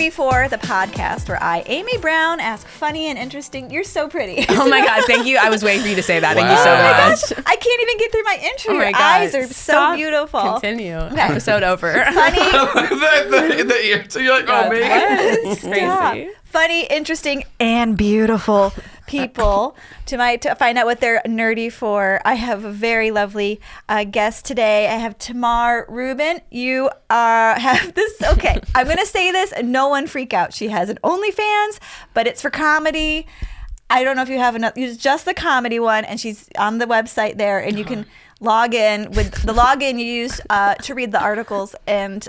Nerdy for the podcast where I, Amy Brown, ask funny and interesting. You're so pretty. Oh my God, thank you. I was waiting for you to say that. Wow. Thank you so much. I can't even get through my intro. Oh my Your God. eyes are Stop. so beautiful. Continue. Okay. Episode over. Funny. the ear. So you're like, oh, me? What? Stop. Crazy. Funny, interesting, and beautiful people to find out what they're nerdy for. I have a very lovely guest today. I have Tamar, Rubin. You have this. Okay, I'm going to say this and no one freak out. She has an OnlyFans, but it's for comedy. I don't know if you have enough. Use just the comedy one, and she's on the website there, and you can log in with the login you use to read the articles and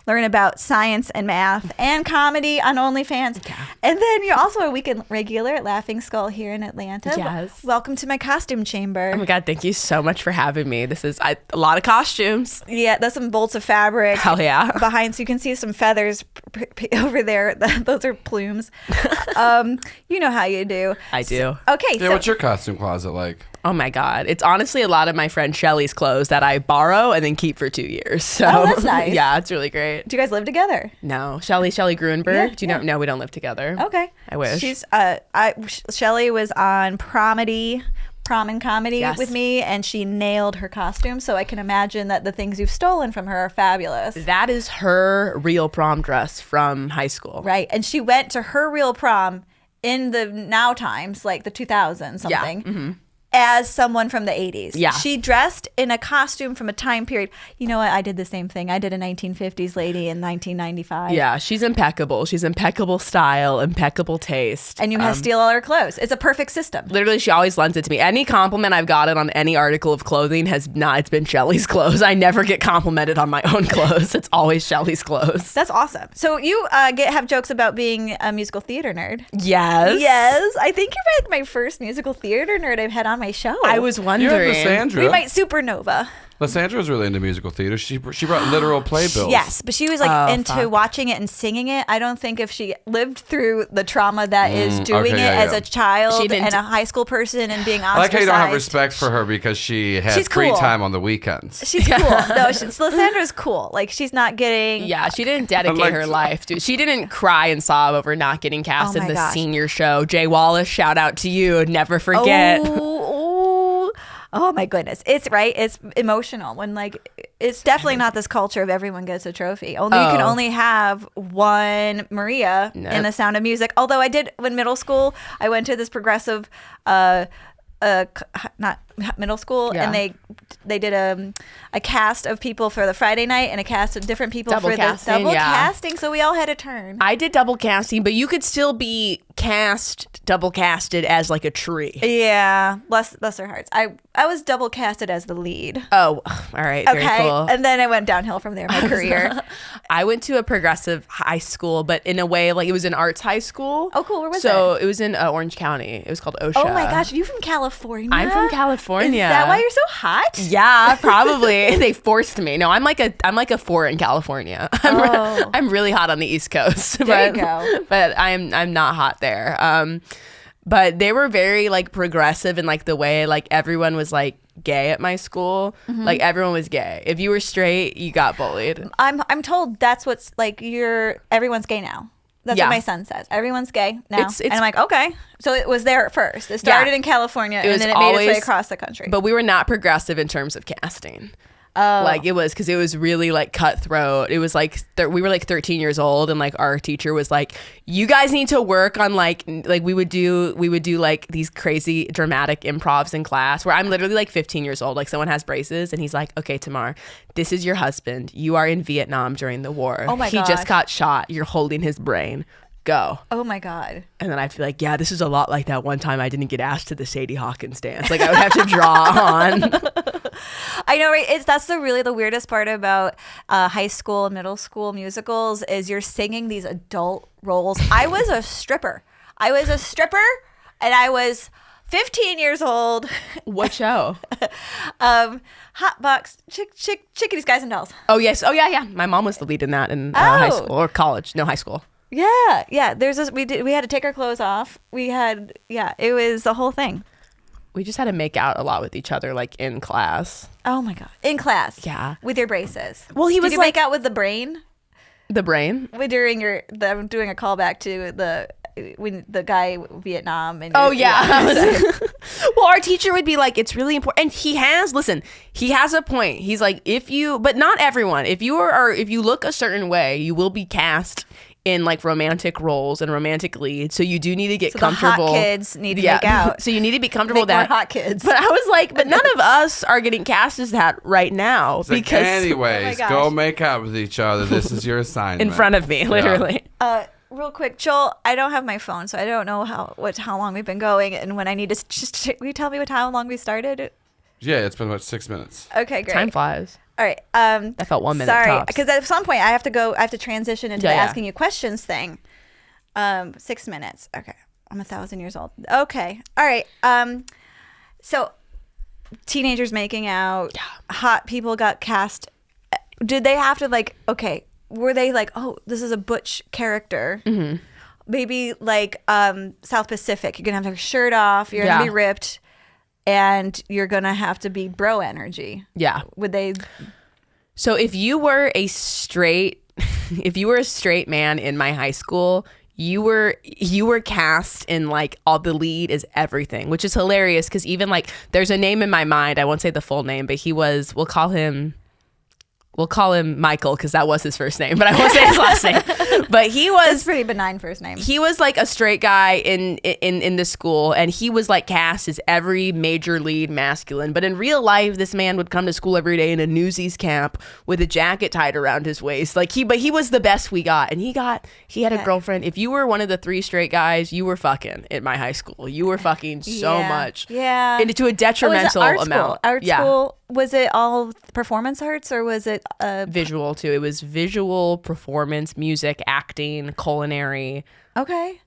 learn about science and math and comedy on OnlyFans. Yeah. And then you're also a weekend regular at Laughing Skull here in Atlanta. Yes. Welcome to my costume chamber. Oh my God, thank you so much for having me. This is a lot of costumes. Yeah, there's some bolts of fabric. Hell yeah. Behind, so you can see some feathers over there. Those are plumes. You know how you do. I do. Okay. Yeah, what's your costume closet like? Oh my God. It's honestly a lot of my friend Shelly's clothes that I borrow and then keep for 2 years. So that's nice. Yeah, it's really great. Do you guys live together? No. Shelly Gruenberg. Yeah, Do you know? No, we don't live together. Okay. I wish. She's Shelly was on Prom and Comedy Yes. with me, and she nailed her costume. So I can imagine that the things you've stolen from her are fabulous. That is her real prom dress from high school. Right. And she went to her real prom in the now times, like the 2000s something. Yeah. Mm-hmm. As someone from the 80s. Yeah. She dressed in a costume from a time period. You know what? I did the same thing. I did a 1950s lady in 1995. Yeah, she's impeccable. She's impeccable style, impeccable taste. And you have to steal all her clothes. It's a perfect system. Literally, she always lends it to me. Any compliment I've gotten on any article of clothing it's been Shelly's clothes. I never get complimented on my own clothes. It's always Shelly's clothes. That's awesome. So you have jokes about being a musical theater nerd. Yes. Yes. I think you're like my first musical theater nerd I've had on my show. I was You wondering. have Lysandra. We might supernova. Lysandra's really into musical theater. She brought literal playbills. Yes, but she was like into fuck. watching it and singing it. I don't think if she lived through the trauma that is doing okay, it yeah, as yeah. a child She didn't and a high school person and being I ostracized. like how you don't have respect for her because she has She's free cool. time on the weekends. She's cool. No, Lysandra's cool. Like she's not getting. Yeah, she didn't dedicate like- her life to. She didn't cry and sob over not getting cast Oh in my the gosh. senior show. Jay Wallace, shout out to you. Never forget. Oh my goodness. It's right. It's emotional when it's definitely not this culture of everyone gets a trophy. You can only have one Maria in The Sound of Music. Although I did when middle school, I went to this progressive not middle school, Yeah. and they did a cast of people for the Friday night and a cast of different people Double for casting, the double yeah. casting, so we all had a turn. I did double casting, but you could still be double casted as like a tree. Yeah, bless their hearts. I was double casted as the lead. Oh, all right. Very Okay, cool. and then I went downhill from there. My career. I went to a progressive high school, but in a way, like it was an arts high school. Oh, cool. Where was So it was in Orange County. It was called OSHA. Oh my gosh, are you from California? I'm from California. Is that why you're so hot? Yeah, probably. They forced me. No, I'm like a 4 in California. I'm really hot on the East Coast. There you go. But I'm not hot there. But they were very like progressive in like the way like everyone was like gay at my school. Mm-hmm. Like everyone was gay. If you were straight, you got bullied. I'm told that's what's like everyone's gay now. That's Yeah. what my son says. Everyone's gay now. It's- and I'm like, okay. So it was there at first. It started in California and was then it made its way always- across the country. But we were not progressive in terms of casting. Like it was because it was really like cutthroat. It was like we were like 13 years old, and like our teacher was like, "You guys need to work on like we would do like these crazy dramatic improvs in class." Where I'm literally like 15 years old. Like someone has braces, and he's like, "Okay, Tamar, this is your husband. You are in Vietnam during the war. Oh my He gosh. just got shot. You're holding his brain. Go." Oh my God. And then I'd feel like, yeah, this is a lot like that one time I didn't get asked to the Sadie Hawkins dance. Like I would have to draw on. I know, right? That's the weirdest part about high school and middle school musicals is you're singing these adult roles. I was a stripper. And I was 15 years old. What show? Hot box, chickadees, guys and dolls. Oh, yes. Oh, yeah. My mom was the lead in that in high Oh. school or college. No, high school. Yeah. There's this. We had to take our clothes off. It was the whole thing. We just had to make out a lot with each other, like in class. Oh my God. In class. Yeah. With your braces. Well, he was Did you like- make out with the brain? The brain? During I'm doing a callback to the guy Vietnam. And Oh, yeah. Well, our teacher would be like, it's really important. And he has a point. He's like, but not everyone. If you look a certain way, you will be cast in like romantic roles and romantic leads. So you do need to get comfortable. The hot kids need to make out. So you need to be comfortable with make that. more hot kids. But I was like, but none of us are getting cast as that right now. It's like, anyways, go make out with each other. This is your assignment. In front of me, literally. Real quick, Joel, I don't have my phone, so I don't know how long we've been going, and when I need to will you tell me how long we started? Yeah, it's been about 6 minutes. Okay, great. Time flies. All right. That felt 1 minute. Sorry, tops. because at some point I have to transition into the asking you questions thing. 6 minutes. Okay. I'm 1,000 years old. Okay. All right. So teenagers making out, hot people got cast. Did they have to were they like, oh, this is a butch character? Mm-hmm. Maybe like South Pacific, you're gonna have to have your shirt off, you're gonna be ripped, and you're gonna have to be bro energy. Yeah. Would they? So if you were a straight man in my high school, you were cast in like all the lead is everything, which is hilarious because even like there's a name in my mind. I won't say the full name, but we'll call him Michael because that was his first name, but I won't say his last name. But he was That's pretty benign first name. He was like a straight guy in the school, and he was like cast as every major lead masculine. But in real life, this man would come to school every day in a Newsies cap with a jacket tied around his waist. But he was the best we got, and he had a girlfriend. If you were one of the 3 straight guys, you were fucking at my high school. You were fucking so much, and to a detrimental amount. Art school. Was it all performance arts or was it visual too? It was visual, performance, music, acting, culinary. Okay.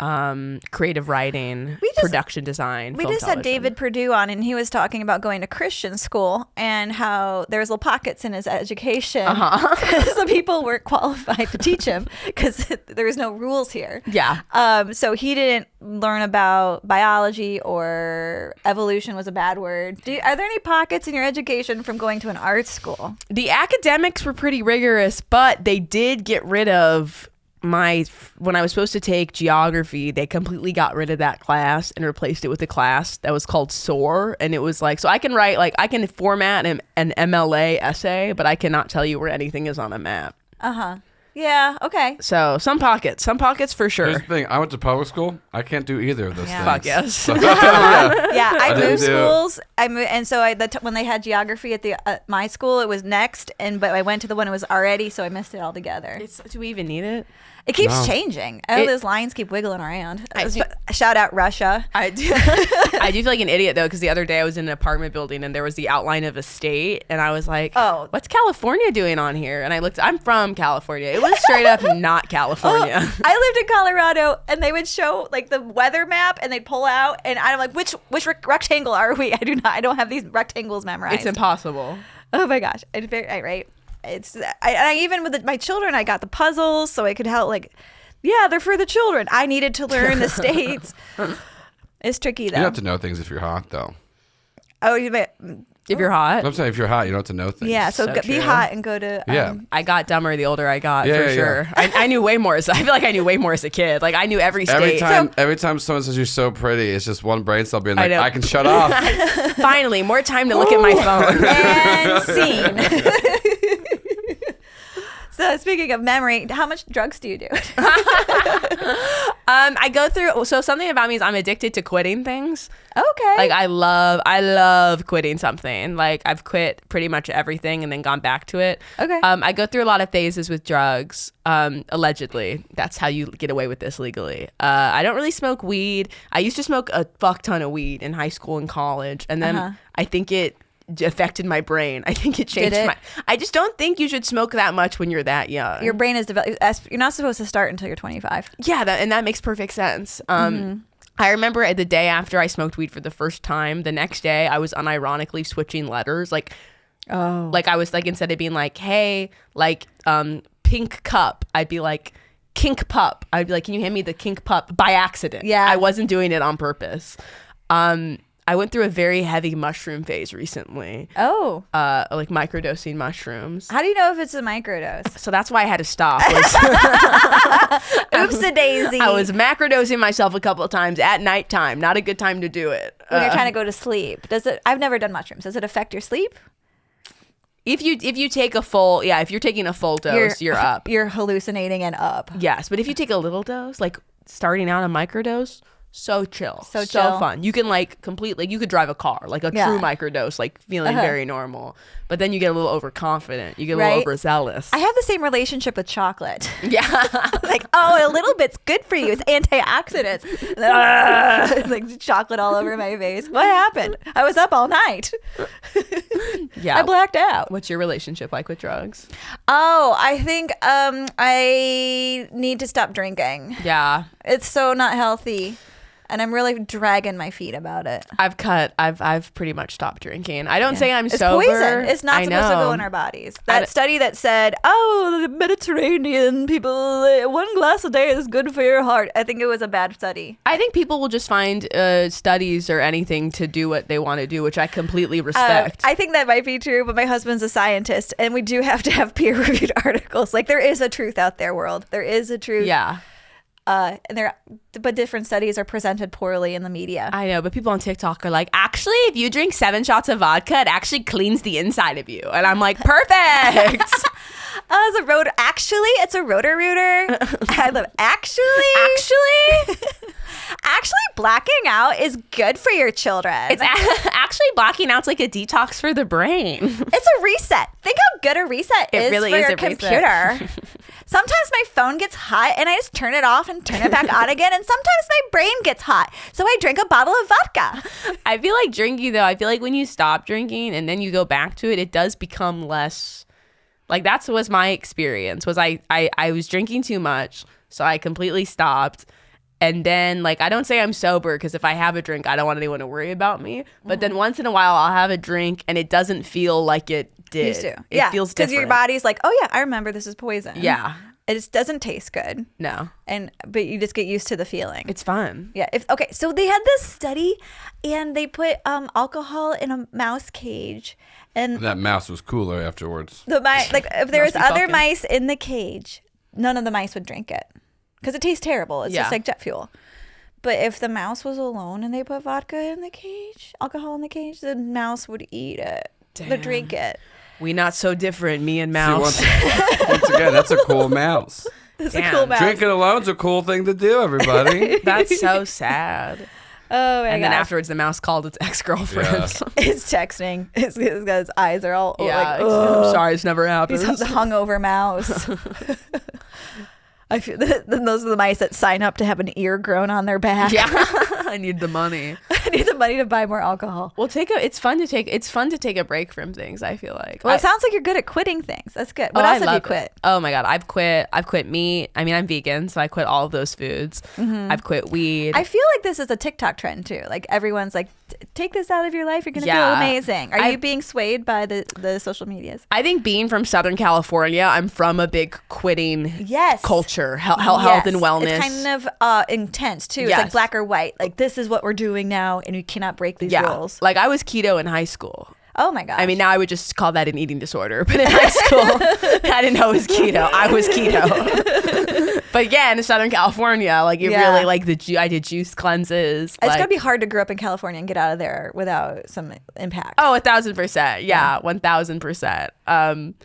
Creative writing, production design. We just had David Perdue on, and he was talking about going to Christian school and how there's little pockets in his education. So people weren't qualified to teach him because there was no rules here. Yeah. So he didn't learn about biology, or evolution was a bad word. Are there any pockets in your education from going to an art school? The academics were pretty rigorous, but they did get rid of when I was supposed to take geography, they completely got rid of that class and replaced it with a class that was called SOAR. And it was like, so I can write, like I can format an MLA essay, but I cannot tell you where anything is on a map. Yeah, okay. So some pockets for sure. Here's the thing, I went to public school. I can't do either of those things. Fuck yes. So, Yeah, I moved schools. And so when they had geography at my school, it was next, but I went to the one that was already, so I missed it altogether. Do we even need it? It keeps changing. Those lines keep wiggling around. Shout out Russia. I do feel like an idiot though, because the other day I was in an apartment building and there was the outline of a state, and I was like, "Oh, what's California doing on here?" And I looked. I'm from California. It was straight up not California. I lived in Colorado, and they would show like the weather map, and they'd pull out, and I'm like, "Which rectangle are we?" I don't have these rectangles memorized. It's impossible. Oh my gosh! Right. I even with my children, I got the puzzles so I could help. Like, yeah, they're for the children. I needed to learn the states. It's tricky though. You don't have to know things if you're hot though. Oh, if you're hot. I'm saying if you're hot, you don't have to know things. Yeah, so be hot and go to. I got dumber the older I got, for sure. Yeah. I knew way more. I feel like I knew way more as a kid. Like I knew every state. Every time someone says you're so pretty, it's just one brain cell being like, I can shut off. Finally, more time to look at my phone. And scene. So speaking of memory, how much drugs do you do? I go through. So something about me is I'm addicted to quitting things. Okay. Like I love quitting something. Like I've quit pretty much everything and then gone back to it. Okay. I go through a lot of phases with drugs. Allegedly, that's how you get away with this legally. I don't really smoke weed. I used to smoke a fuck ton of weed in high school and college, and then I think it affected my brain. I think it changed I just don't think you should smoke that much when you're that young. Your brain is developed. You're not supposed to start until you're 25. Yeah, that makes perfect sense. I remember the day after I smoked weed for the first time, the next day I was unironically switching letters. Like I was like, instead of being like, hey, like pink cup, I'd be like kink pup. I'd be like, can you hand me the kink pup by accident? Yeah. I wasn't doing it on purpose. I went through a very heavy mushroom phase recently. Oh. Like microdosing mushrooms. How do you know if it's a microdose? So that's why I had to stop. Oops-a-daisy. I was macrodosing myself a couple of times at nighttime. Not a good time to do it. When you're trying to go to sleep. I've never done mushrooms. Does it affect your sleep? If you take a full, if you're taking a full dose, you're up. You're hallucinating and up. Yes, but if you take a little dose, like starting out a microdose, so chill, so chill. Fun. You can like completely, you could drive a car, like a true microdose, like feeling very normal. But then you get a little overconfident. You get a little overzealous. I have the same relationship with chocolate. Yeah, like a little bit's good for you. It's antioxidants. Like chocolate all over my face. What happened? I was up all night. Yeah, I blacked out. What's your relationship like with drugs? Oh, I think I need to stop drinking. Yeah, it's so not healthy. And I'm really dragging my feet about it. I've pretty much stopped drinking. I don't say I'm it's sober. Poison. It's not supposed to go in our bodies. That study that said, the Mediterranean people, 1 glass a day is good for your heart. I think it was a bad study. I think people will just find studies or anything to do what they want to do, which I completely respect. I think that might be true, but my husband's a scientist, and we do have to have peer-reviewed articles. Like, there is a truth out there, world. There is a truth. Yeah. But different studies are presented poorly in the media. I know, but people on TikTok are like, actually, if you drink 7 shots of vodka, it actually cleans the inside of you. And I'm like, perfect. It's a rotor-rooter. I love actually, blacking out is good for your children. It's actually blacking out's like a detox for the brain. It's a reset. Think how good a reset is for your computer. Sometimes my phone gets hot and I just turn it off and turn it back on again. And sometimes my brain gets hot. So I drink a bottle of vodka. I feel like drinking, though, I feel like when you stop drinking and then you go back to it, it does become less. Like, that was my experience, was I was drinking too much. So I completely stopped. And then, like, I don't say I'm sober because if I have a drink, I don't want anyone to worry about me. But then once in a while, I'll have a drink and it doesn't feel like it did. Used to. It feels different. Because your body's like, oh, yeah, I remember this is poison. Yeah. It just doesn't taste good. No. But you just get used to the feeling. It's fun. Yeah. So they had this study and they put alcohol in a mouse cage. And that mouse was cooler afterwards. If there was other mice in the cage, none of the mice would drink it. Because it tastes terrible. It's just like jet fuel. But if the mouse was alone and they put vodka in the cage, alcohol in the cage, the mouse would eat it. Would drink it. We not so different, me and mouse. See, once again, that's a cool mouse. It's a cool mouse. Drinking alone's a cool thing to do, everybody. That's so sad. Oh my god! And then afterwards, the mouse called its ex-girlfriend. Yeah. It's texting. His eyes are all like, I'm sorry, it's never happened. He's the hungover mouse. I feel then those are the mice that sign up to have an ear grown on their back. Yeah, I need the money. I need the money to buy more alcohol. Well, it's fun to take a break from things. I feel like. Well, it sounds like you're good at quitting things. That's good. What else have you quit? Oh my god, I've quit meat. I mean, I'm vegan, so I quit all of those foods. Mm-hmm. I've quit weed. I feel like this is a TikTok trend too. Like everyone's like, take this out of your life. You're gonna feel amazing. Are you being swayed by the social medias? I think being from Southern California, I'm from a big quitting culture. Health and wellness. It's kind of intense too. It's like black or white. Like, this is what we're doing now, and you cannot break these rules. Like, I was keto in high school. Oh my gosh. I mean, now I would just call that an eating disorder. But in high school, I didn't know it was keto. I was keto. But yeah, in Southern California, like, it really, like, I did juice cleanses. It's gotta be hard to grow up in California and get out of there without some impact. Oh, 1,000%. Yeah, 1,000%.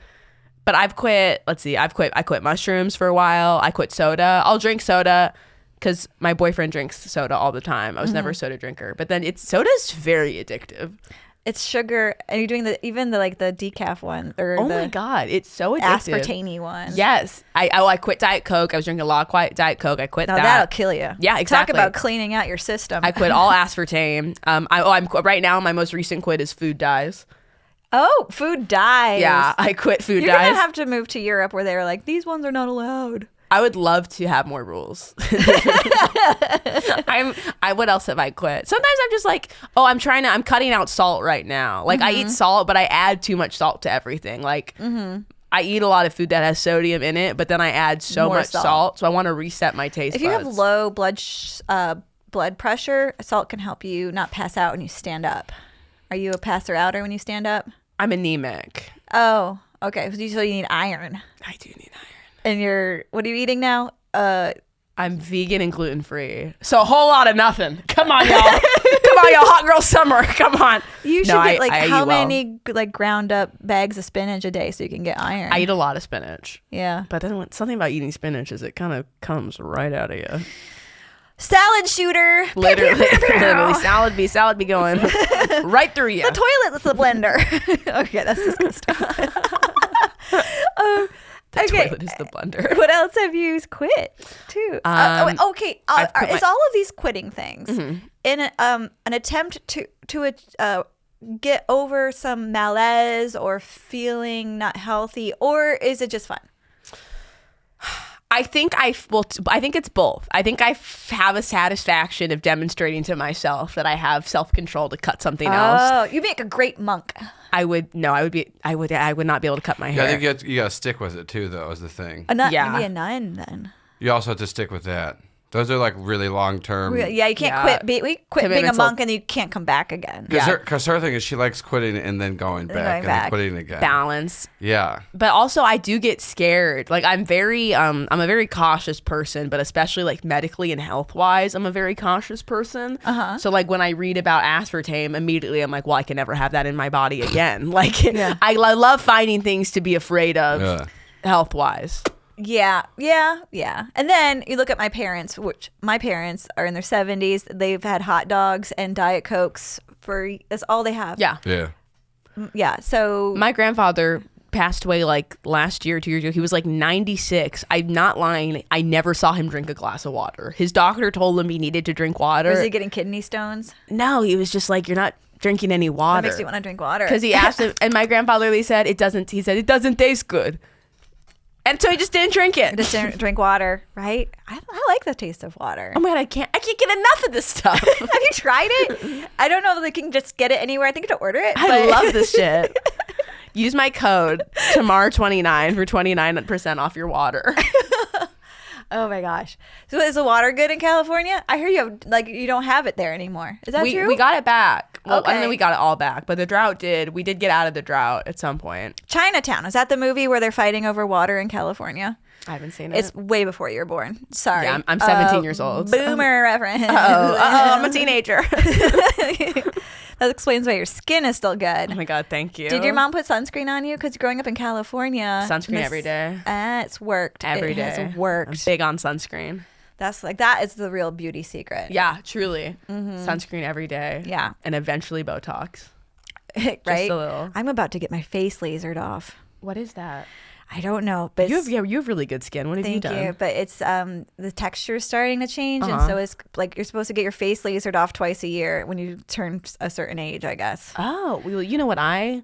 But I've quit. Let's see. I quit mushrooms for a while. I quit soda. I'll drink soda because my boyfriend drinks soda all the time. I was never a soda drinker. But then soda's very addictive. It's sugar, and you're doing the decaf one, or my god, it's so addictive. Aspartame one. Yes. I quit Diet Coke. I was drinking a lot of Diet Coke. I quit that. That'll kill you. Yeah, exactly. Talk about cleaning out your system. I quit all aspartame. I'm right now. My most recent quit is food dyes. Oh, food dyes. Yeah, I quit food dyes. You're gonna have to move to Europe where they're like, these ones are not allowed. I would love to have more rules. What else have I quit? Sometimes I'm just like, I'm cutting out salt right now. Like, I eat salt, but I add too much salt to everything. Like, I eat a lot of food that has sodium in it, but then I add so much salt. So I want to reset my taste buds. If you have low blood blood pressure, salt can help you not pass out when you stand up. Are you a passer outer when you stand up? I'm anemic. Oh, okay. So you need iron. I do need iron. And what are you eating now? I'm vegan and gluten free. So a whole lot of nothing. Come on, y'all. Come on, y'all. Hot girl summer. Come on. You should get like how many like ground up bags of spinach a day so you can get iron? I eat a lot of spinach. Yeah. But then something about eating spinach is it kind of comes right out of you. Salad shooter. Literally salad be going right through you. The toilet's the blender. Okay, that's disgusting. The toilet is the blender. What else have you quit too? Okay. Is all of these quitting things in an attempt to get over some malaise or feeling not healthy, or is it just fun? I think it's both. I think I have a satisfaction of demonstrating to myself that I have self-control to cut something else. Oh, you make a great monk. I would not be able to cut my hair. Yeah, I think you gotta stick with it too, though, is the thing. Maybe a nun then. You also have to stick with that. Those are like really long term. Yeah, you can't quit. We quit being a monk and you can't come back again. Because her thing is she likes quitting and then going back and then quitting again. Balance. Yeah. But also I do get scared. Like I'm a very cautious person, but especially like medically and health wise, I'm a very cautious person. So like when I read about aspartame, immediately I'm like, well, I can never have that in my body again. Like I love finding things to be afraid of health wise. Yeah. And then you look at my parents, which my parents are in their 70s. They've had hot dogs and Diet Cokes that's all they have. Yeah. Yeah. So my grandfather passed away like last year, 2 years ago. He was like 96. I'm not lying. I never saw him drink a glass of water. His doctor told him he needed to drink water. Was he getting kidney stones? No, he was just like, you're not drinking any water. That makes you want to drink water. Because he asked him, and my grandfather said, it doesn't taste good. And so he just didn't drink it. Just didn't drink water, right? I like the taste of water. Oh my God, I can't get enough of this stuff. Have you tried it? I don't know if they can just get it anywhere. I think you have to order it. I love this shit. Use my code Tamar29 for 29% off your water. Oh my gosh. So is the water good in California? I hear you don't have it there anymore. Is that true? We got it back. Well, okay. And then we got it all back. But we did get out of the drought at some point. Chinatown. Is that the movie where they're fighting over water in California? I haven't seen it. It's way before you were born. Sorry. Yeah, I'm 17 years old. Boomer reference. I'm a teenager. That explains why your skin is still good. Oh my God, thank you. Did your mom put sunscreen on you? Because growing up in California. Sunscreen every day. It's worked. Every day. It has worked. I'm big on sunscreen. That is the real beauty secret. Yeah, truly. Sunscreen every day. Yeah. And eventually Botox. Right? Just a little. I'm about to get my face lasered off. What is that? I don't know, but you have really good skin. What have you done? Thank you, but it's the texture is starting to change, and so it's like you're supposed to get your face lasered off twice a year when you turn a certain age, I guess. Oh, well, you know what? I'm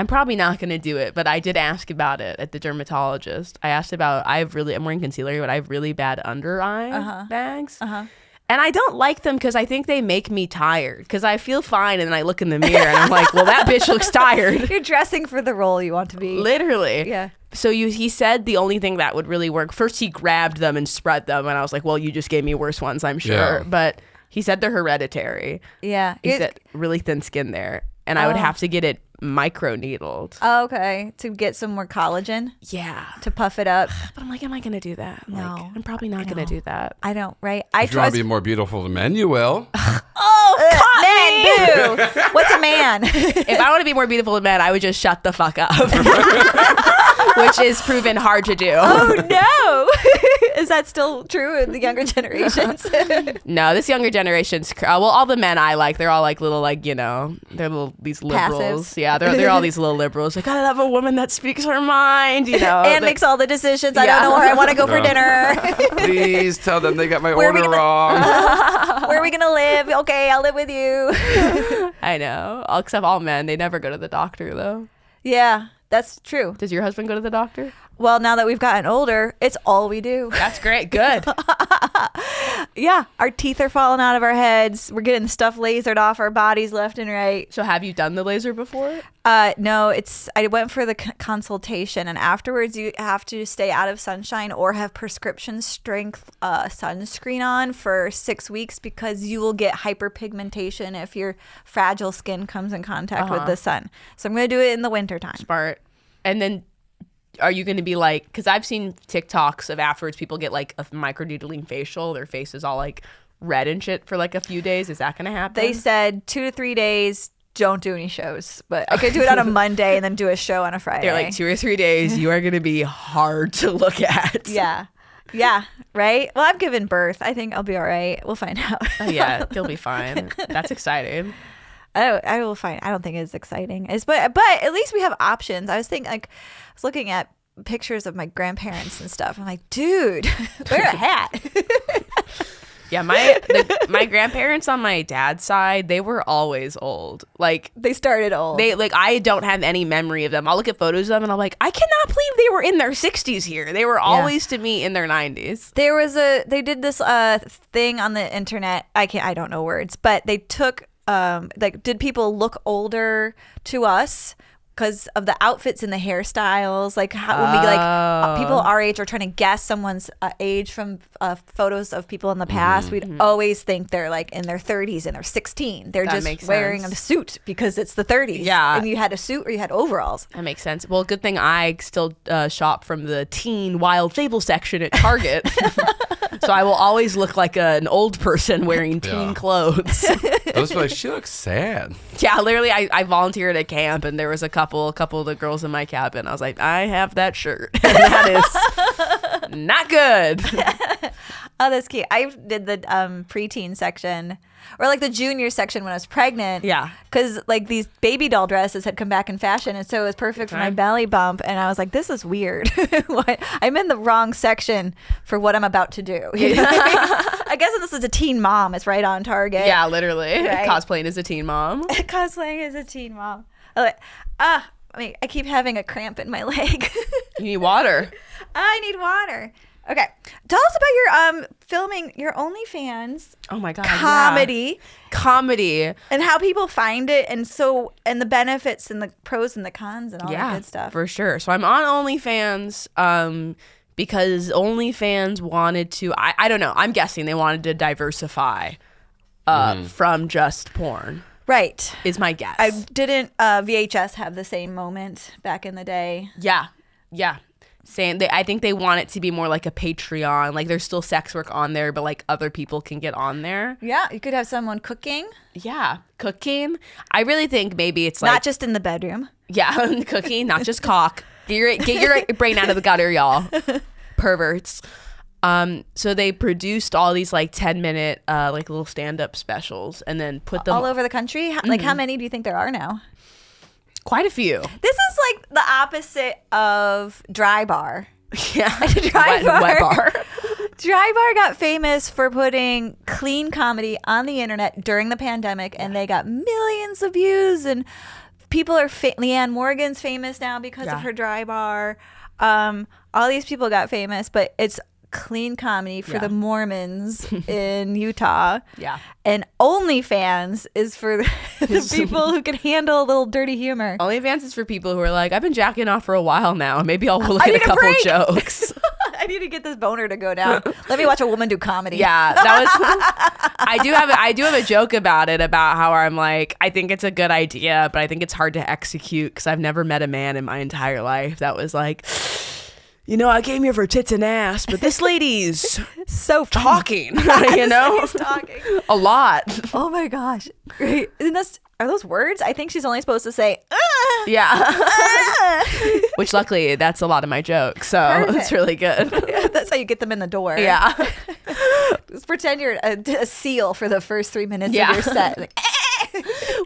probably not going to do it, but I did ask about it at the dermatologist. I asked about I'm wearing concealer, but I have really bad under eye bags. And I don't like them because I think they make me tired. Because I feel fine, and then I look in the mirror and I'm like, well, that bitch looks tired. You're dressing for the role you want to be. Literally. Yeah. So he said the only thing that would really work, first he grabbed them and spread them, and I was like, well, you just gave me worse ones, I'm sure. Yeah. But he said they're hereditary. Yeah. He said really thin skin there. And I would have to get it micro-needled. Oh, okay. To get some more collagen? Yeah. To puff it up? But I'm like, am I going to do that? No. Like, I'm probably not going to do that. I don't, right? If you want to be more beautiful than men, you will. Man, boo! What's a man? If I want to be more beautiful than men, I would just shut the fuck up. Which is proven hard to do. Oh, no. Is that still true in the younger generations? No, this younger generation's all the men I like, they're all like little, like, they're these liberals. Passives. Yeah, they're all these little liberals. Like, I love a woman that speaks her mind, and makes all the decisions. I don't know where I want to go for dinner. Please tell them they got my order wrong. Where are we going to live? Okay, I'll live with you. I know. Except all men. They never go to the doctor, though. Yeah, that's true. Does your husband go to the doctor? Well, now that we've gotten older, it's all we do. That's great. Good. Yeah, our teeth are falling out of our heads. We're getting stuff lasered off our bodies left and right. So have you done the laser before? No, I went for the consultation, and afterwards you have to stay out of sunshine or have prescription strength sunscreen on for 6 weeks because you will get hyperpigmentation if your fragile skin comes in contact with the sun. So I'm going to do it in the wintertime. Smart. And then are you going to be like, because I've seen TikToks of afterwards people get like a microneedling facial, their face is all like red and shit for like a few days. Is that going to happen? They said 2 to 3 days. Don't do any shows, but I could do it on a Monday and then do a show on a Friday. They're like 2 or 3 days. You are going to be hard to look at. Yeah. Right. Well, I've given birth. I think I'll be all right. We'll find out. Yeah, you'll be fine. That's exciting. I will find. I don't think it's exciting. But at least we have options. I was looking at pictures of my grandparents and stuff. I'm like, dude, wear a hat. Yeah, my grandparents on my dad's side, they were always old. Like they started old. I don't have any memory of them. I'll look at photos of them and I'm like, I cannot believe they were in their 60s here. They were always to me in their 90s. They did this thing on the internet. I don't know words, but they took did people look older to us because of the outfits and the hairstyles? Like how when we people our age are trying to guess someone's age from photos of people in the past, we'd always think they're like in their 30s and they're 16. They're just wearing a suit because it's the 30s. Yeah, and you had a suit or you had overalls. That makes sense. Well, good thing I still shop from the teen Wild Fable section at Target. So I will always look like an old person wearing teen clothes. Those were like, she looks sad. Yeah, literally, I volunteered at camp, and there was a couple of the girls in my cabin. I was like, I have that shirt. And that is not good. Oh, that's cute. I did the preteen section, or like the junior section when I was pregnant. Yeah. Because like these baby doll dresses had come back in fashion, and so it was perfect for my belly bump. And I was like, this is weird. I'm in the wrong section for what I'm about to do. You know what I mean? I guess this is a teen mom. It's right on target. Yeah, literally. Right? Cosplaying as a teen mom. Cosplaying as a teen mom. I keep having a cramp in my leg. You need water. I need water. Okay, tell us about your filming your OnlyFans. Oh my god, comedy, and how people find it, and the benefits and the pros and the cons and all that good stuff. For sure. So I'm on OnlyFans because OnlyFans wanted to. I don't know. I'm guessing they wanted to diversify from just porn. Right, is my guess. I didn't VHS have the same moment back in the day. Yeah. Saying I think they want it to be more like a Patreon. Like there's still sex work on there, but like other people can get on there. Yeah, you could have someone cooking. Yeah, cooking. I really think maybe it's like not just in the bedroom. Yeah, cooking, not just cock. Get your brain out of the gutter, y'all. Perverts. So they produced all these like 10-minute like little stand-up specials and then put them all over the country. Like how many do you think there are now? Quite a few. This is like the opposite of Dry Bar. Yeah. Dry Bar. Dry Bar got famous for putting clean comedy on the internet during the pandemic, and they got millions of views. And people are Leanne Morgan's famous now because of her Dry Bar. All these people got famous, but it's clean comedy for the Mormons in Utah. Yeah. And OnlyFans is for the people who can handle a little dirty humor. OnlyFans is for people who are like, I've been jacking off for a while now. Maybe I'll look at a couple jokes. I need to get this boner to go down. Let me watch a woman do comedy. Yeah, that was. I do have a joke about it, about how I'm like, I think it's a good idea, but I think it's hard to execute because I've never met a man in my entire life that was like, you know, I came here for tits and ass, but this lady's so talking, you know, talking a lot. Oh my gosh. Great. Are those words? I think she's only supposed to say, yeah. Which luckily that's a lot of my jokes. So it's really good. Yeah, that's how you get them in the door. Yeah. Just pretend you're a seal for the first 3 minutes of your set. Like,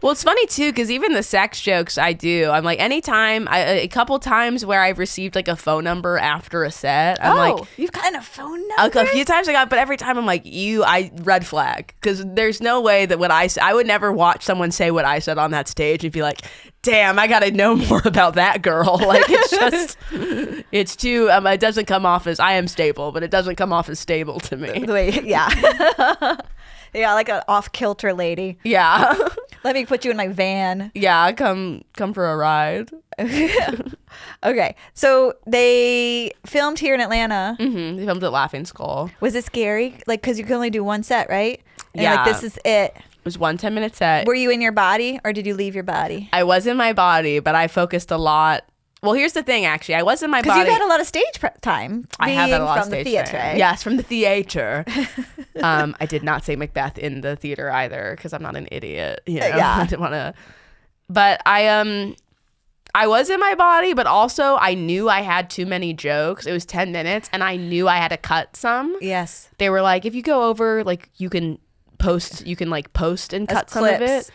Well, it's funny too, because even the sex jokes I do, I'm like, anytime, a couple times where I've received like a phone number after a set, I'm like, you've gotten a phone number? A few times I got, but every time I'm like, I red flag, because there's no way that what I would never watch someone say what I said on that stage and be like, damn, I gotta know more about that girl. Like, it's just, it's too, it doesn't come off as, I am stable, but it doesn't come off as stable to me. Yeah. Yeah, like an off-kilter lady. Yeah. Let me put you in my van. Yeah, come for a ride. Okay, so they filmed here in Atlanta. Mm-hmm. They filmed at Laughing Skull. Was it scary? Like, because you can only do one set, right? And yeah. like, this is it. It was 1 10-minute set. Were you in your body, or did you leave your body? I was in my body, but I focused a lot. Well, here's the thing, actually. I was in my body. Because you've had a lot of stage time. I have had a lot of stage stage time. time. Yes, from the theater. I did not say Macbeth in the theater either, because I'm not an idiot. You know? Yeah. I didn't want to. But I was in my body, but also I knew I had too many jokes. It was 10 minutes, and I knew I had to cut some. Yes. They were like, if you go over, like, you can post and cut some of it.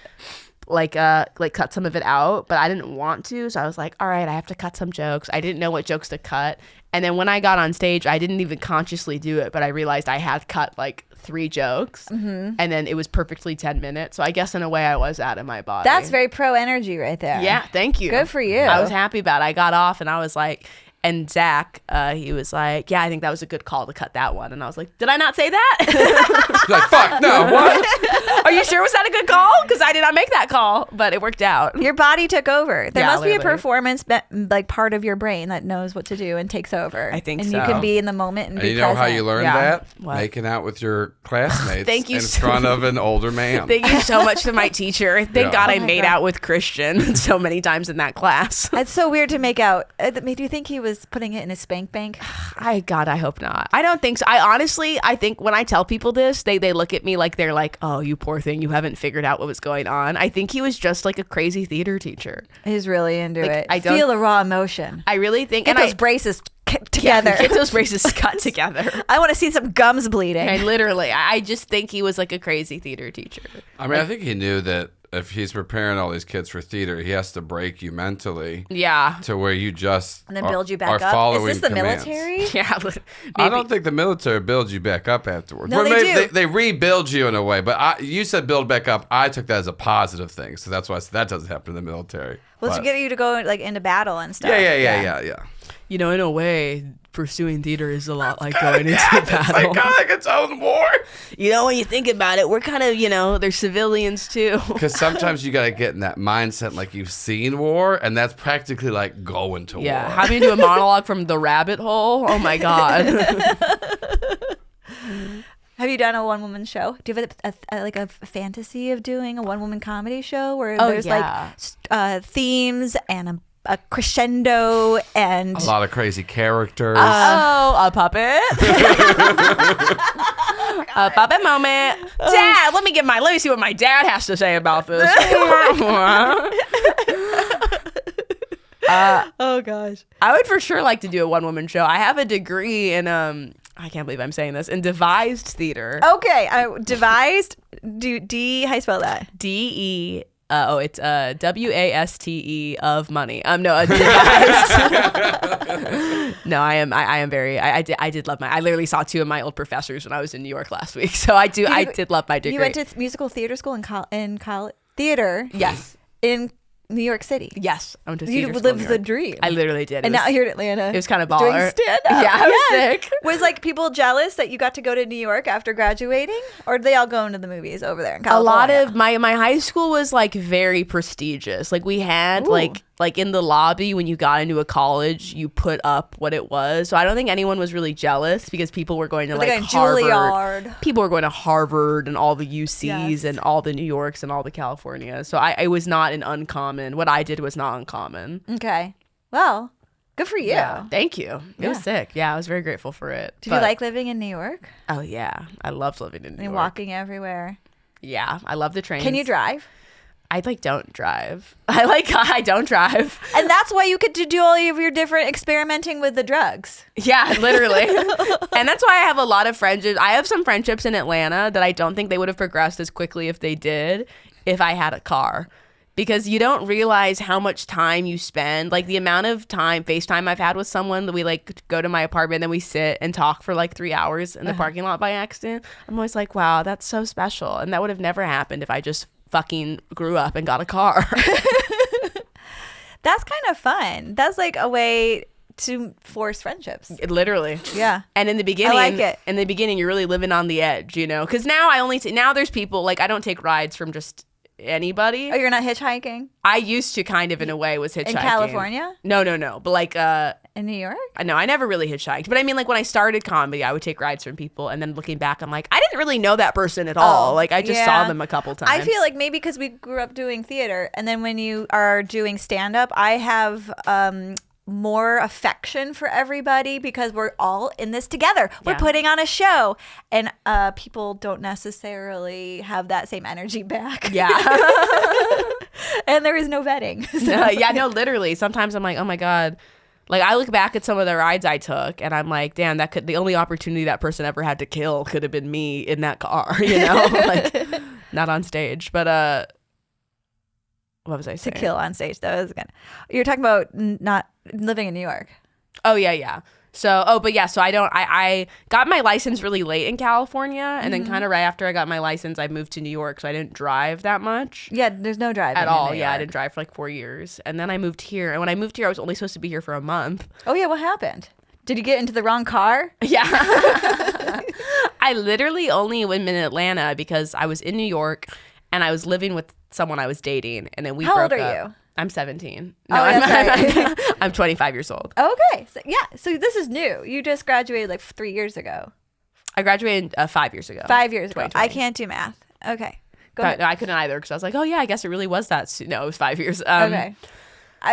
Like cut some of it out, but I didn't want to, so I was like, all right, I have to cut some jokes. I didn't know what jokes to cut, and then when I got on stage, I didn't even consciously do it, but I realized I had cut like 3 jokes, and then it was perfectly 10 minutes, so I guess in a way I was out of my body. That's very pro energy right there. Yeah, thank you. Good for you. I was happy about it. I got off, and I was like, and Zach, he was like, yeah, I think that was a good call to cut that one. And I was like, did I not say that? Like, fuck, no, what? Are you sure? Was that a good call? Because I did not make that call, but it worked out. Your body took over. There must be a literally. performance like part of your brain that knows what to do and takes over. I think and so. you can be in the moment and And be you know present. how you learned Yeah. that? What? Making out with your classmates Thank you in so- front of an older man. Thank you so much to my teacher. Thank Yeah. God I my made God. out with Christian so many times in that class. It's so weird to make out. Do you think he was putting it in his spank bank? I hope not. I don't think so. I think when I tell people this, they look at me like they're like, oh, you poor thing, you haven't figured out what was going on. I think he was just like a crazy theater teacher. He's really into Like, it. I don't- Feel the raw emotion. I really think, Get those braces together. Get those braces cut together. I want to see some gums bleeding. I just think he was like a crazy theater teacher. I mean, I think he knew that if he's preparing all these kids for theater, he has to break you mentally. Yeah. To where you just And then build you back are up. following Is this the commands. military? Yeah. I don't think the military builds you back up afterwards. No, Well, they maybe do. They rebuild you in a way, but you said build back up. I took that as a positive thing, so that's why I said that doesn't happen in the military. Well, to But- get you to go like into battle and stuff. Yeah. You know, in a way, pursuing theater is a lot like going into battle. It's like, kind of like its own war. You know, when you think about it, we're kind of, they're civilians too. Because sometimes you got to get in that mindset like you've seen war, and that's practically like going to Yeah, war. having to do a monologue from the rabbit hole. Oh my God. Have you done a one-woman show? Do you have a fantasy of doing a one-woman comedy show where Oh, there's yeah. like themes and a crescendo and A lot of crazy characters. A puppet. A puppet moment. Dad, let me see what my dad has to say about this. oh gosh, I would for sure like to do a one-woman show. I have a degree in I can't believe I'm saying this, in devised theater. okay. Devised. D. How you spell that? DE. It's WASTE of money. No, devised. No, I am very. I did love I literally saw 2 of my old professors when I was in New York last week. So I did love my degree. You went to musical theater school in college theater. Yes. In New York City. Yes, I went to You theater school in lived New the York. dream. I literally did. And now here in Atlanta. It was kind of doing baller. stand-up. Yeah, I was Yes. sick. Was like people jealous that you got to go to New York after graduating, or did they all go into the movies over there in A California? lot of my high school was like very prestigious. Like we had like in the lobby when you got into a college, you put up what it was. So I don't think anyone was really jealous because people were going to Were they like going Harvard. Juilliard? People were going to Harvard and all the UCs Yes. and all the New Yorks and all the Californias. So I was not an uncommon. What I did was not uncommon. Okay. Well, good for you. Thank you. It was Yeah. sick. Yeah, I was very grateful for it. Did you like living in New York Oh yeah, I loved living in New and York. walking everywhere? Yeah, I love the trains. Can you drive? I don't drive. I don't drive. And that's why you get to do all of your different experimenting with the drugs. Yeah, literally. And that's why I have a lot of friendships. I have some friendships in Atlanta that I don't think they would have progressed as quickly if they did. if I had a car. Because you don't realize how much time you spend, like the amount of time, FaceTime I've had with someone that we like go to my apartment, then we sit and talk for like 3 hours in the parking lot by accident. I'm always like, wow, that's so special. And that would have never happened if I just fucking grew up and got a car. That's kind of fun. That's like a way to force friendships. Literally. Yeah. And in the beginning, I like it. In the beginning, you're really living on the edge, you know? Because now now there's people, like I don't take rides from just anybody. Oh, you're not hitchhiking? I used to kind of in a way was hitchhiking. In California? No. But like in New York? No, I never really hitchhiked. But I mean like when I started comedy, I would take rides from people and then looking back I'm like, I didn't really know that person at all. Like I just saw them a couple times. I feel like maybe because we grew up doing theater and then when you are doing stand up, I have more affection for everybody because we're all in this together. We're putting on a show and people don't necessarily have that same energy back. Yeah. And there is no vetting. No, literally. Sometimes I'm like, oh my God. Like I look back at some of the rides I took and I'm like, damn, the only opportunity that person ever had to kill could have been me in that car, you know? Like not on stage. But what was I saying? To kill on stage. That was good. You're talking about not living in New York. Oh yeah. So I got my license really late in California and then kind of right after I got my license I moved to New York, so I didn't drive that much. Yeah, there's no driving at all. In New Yeah, York. I didn't drive for like 4 years. And then I moved here. And when I moved here I was only supposed to be here for a month. Oh yeah, what happened? Did you get into the wrong car? Yeah. I literally only went in Atlanta because I was in New York and I was living with someone I was dating and then we broke up. How old are you? I'm 17. No, that's right. I'm 25 years old. Okay. So this is new. You just graduated like 3 years ago. I graduated 5 years ago. 5 years ago. 2020. I can't do math. Okay. Go ahead. No, I couldn't either because I was like, oh yeah, I guess it really was that soon. No, it was 5 years. Okay.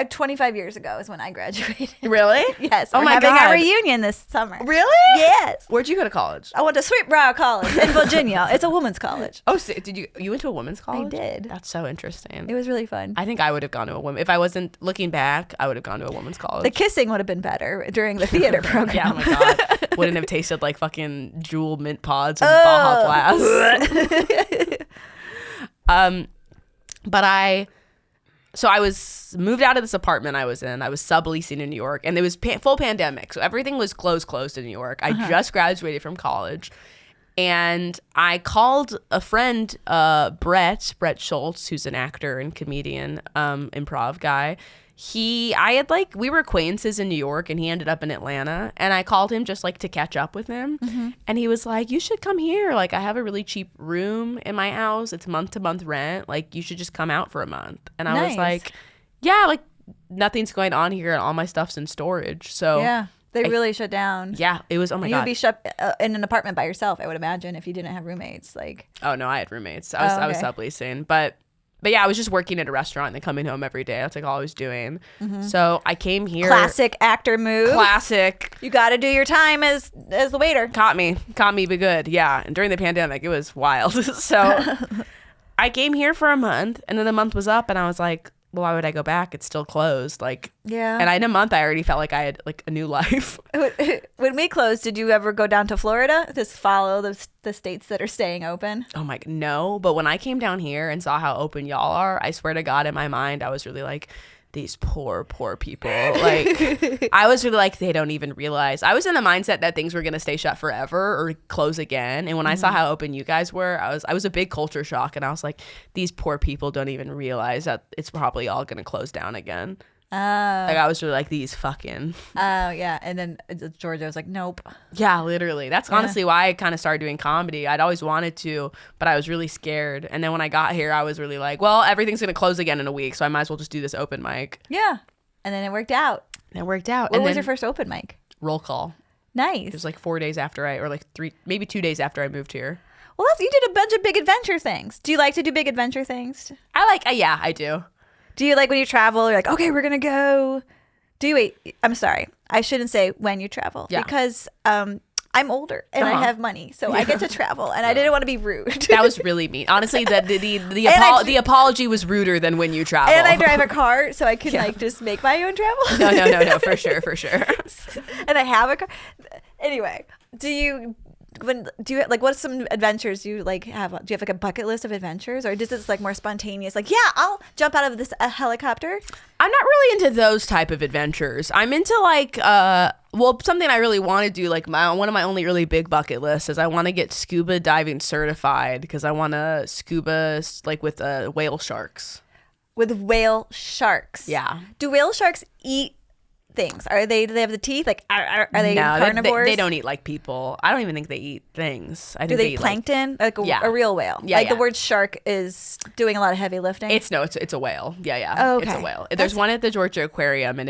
25 years ago is when I graduated. Really? Yes. Oh we're my having God. a reunion this summer. Really? Yes. Where'd you go to college? I went to Sweetbriar College in Virginia. It's a women's college. Oh, so did you went to a women's college? I did. That's so interesting. It was really fun. I think I would have gone to a woman if I wasn't looking back. I would have gone to a women's college. The kissing would have been better during the theater program. Yeah, oh my God. Wouldn't have tasted like fucking Jewel mint pods and Baja Blast. So I was moved out of this apartment I was in. I was subleasing in New York, and it was full pandemic, so everything was closed in New York. I just graduated from college, and I called a friend, Brett Schultz, who's an actor and comedian, improv guy. We were acquaintances in New York and he ended up in Atlanta and I called him just like to catch up with him. And he was like, you should come here. Like I have a really cheap room in my house. It's month to month rent. Like you should just come out for a month. And I was like, yeah, like nothing's going on here and all my stuff's in storage. So yeah, they really shut down. Yeah, it was, oh my God. You'd be shut in an apartment by yourself, I would imagine, if you didn't have roommates. Like, oh no, I had roommates. I was subleasing, but yeah, I was just working at a restaurant and then coming home every day. That's like all I was doing. So I came here. Classic actor move. Classic. You got to do your time as the waiter. Caught me be good. Yeah. And during the pandemic, it was wild. So I came here for a month and then the month was up and I was like, well, why would I go back? It's still closed. Like, yeah. And in a month, I already felt like I had like a new life. When we closed, did you ever go down to Florida? Just follow the states that are staying open? Oh my, no. But when I came down here and saw how open y'all are, I swear to God, in my mind, I was really like, these poor people. Like, I was really like, they don't even realize. I was in the mindset that things were going to stay shut forever or close again. And when I saw how open you guys were, I was a big culture shock. And I was like, these poor people don't even realize that it's probably all going to close down again. Like I was really like, these fucking. Oh yeah. And then Georgia was like, nope. Yeah, literally. That's honestly why I kind of started doing comedy. I'd always wanted to, but I was really scared. And then when I got here, I was really like, well, everything's going to close again in a week, so I might as well just do this open mic. Yeah. And then it worked out. What was your first open mic? Roll call. Nice. It was like 4 days after or like 3, maybe 2 days after I moved here. Well, you did a bunch of big adventure things. Do you like to do big adventure things? Yeah, I do. Do you like when you travel, you're like, okay, we're going to go. I'm sorry. I shouldn't say when you travel because I'm older and I have money. So I get to travel and I didn't want to be rude. That was really mean. Honestly, the apology was ruder than when you travel. And I drive a car so I can like just make my own travel. No, for sure. And I have a car. Anyway, do you do you like what's some adventures you like have? Do you have like a bucket list of adventures, or does this like more spontaneous? Like, yeah, I'll jump out of this helicopter. I'm not really into those type of adventures. I'm into like something I really want to do. Like one of my only really big bucket lists is I want to get scuba diving certified because I want to scuba like with whale sharks. With whale sharks. Yeah. Do whale sharks eat things? Do they have the teeth? Like, are they carnivores? They don't eat like people. I don't even think they eat things. I think Do they eat eat plankton? Like yeah. a real whale? Yeah, Like yeah. the word shark is doing a lot of heavy lifting? It's a whale. Yeah. Oh, okay. It's a whale. There's one at the Georgia Aquarium, and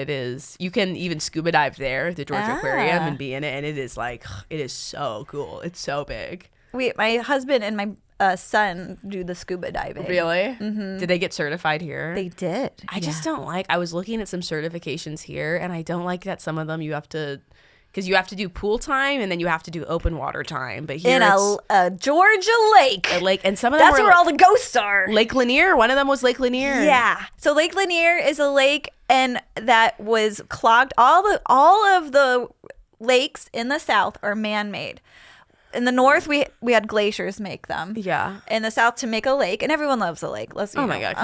you can even scuba dive there at the Georgia Aquarium and be in it, and it is so cool. It's so big. My husband and my son do the scuba diving. Really? Mm-hmm. Did they get certified here? They did. I just don't like. I was looking at some certifications here, and I don't like that some of them you have to, because you have to do pool time and then you have to do open water time. But here in a Georgia lake. A lake, and some of them that's where all the ghosts are. Lake Lanier. One of them was Lake Lanier. Yeah. So Lake Lanier is a lake, and that was clogged. All of the lakes in the South are man-made. In the North, we had glaciers make them. Yeah. In the South, to make a lake, and everyone loves a lake. Oh my god!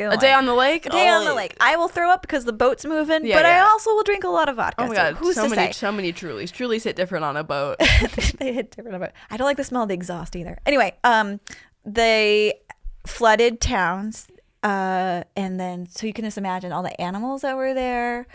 A day on the lake. A day on the lake. I will throw up because the boat's moving, Yeah, but yeah. I also will drink a lot of vodka. Oh my god! Who's to say? So many Trulies. Trulies hit different on a boat. They hit different on a boat. I don't like the smell of the exhaust either. Anyway, they flooded towns, and then so you can just imagine all the animals that were there.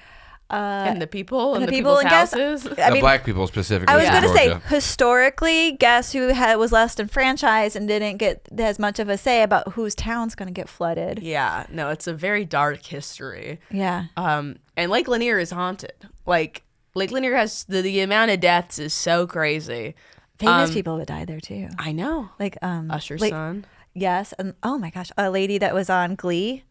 And the people and and the people people's and guess, houses. The black people specifically. I was going to say, Georgia. historically, guess who was less enfranchised and didn't get as much of a say about whose town's going to get flooded. Yeah, no, it's a very dark history. Yeah. And Lake Lanier is haunted. Like Lake Lanier has the amount of deaths is so crazy. Famous people would die there too. I know. Like Usher's son. Yes, and oh my gosh, a lady that was on Glee.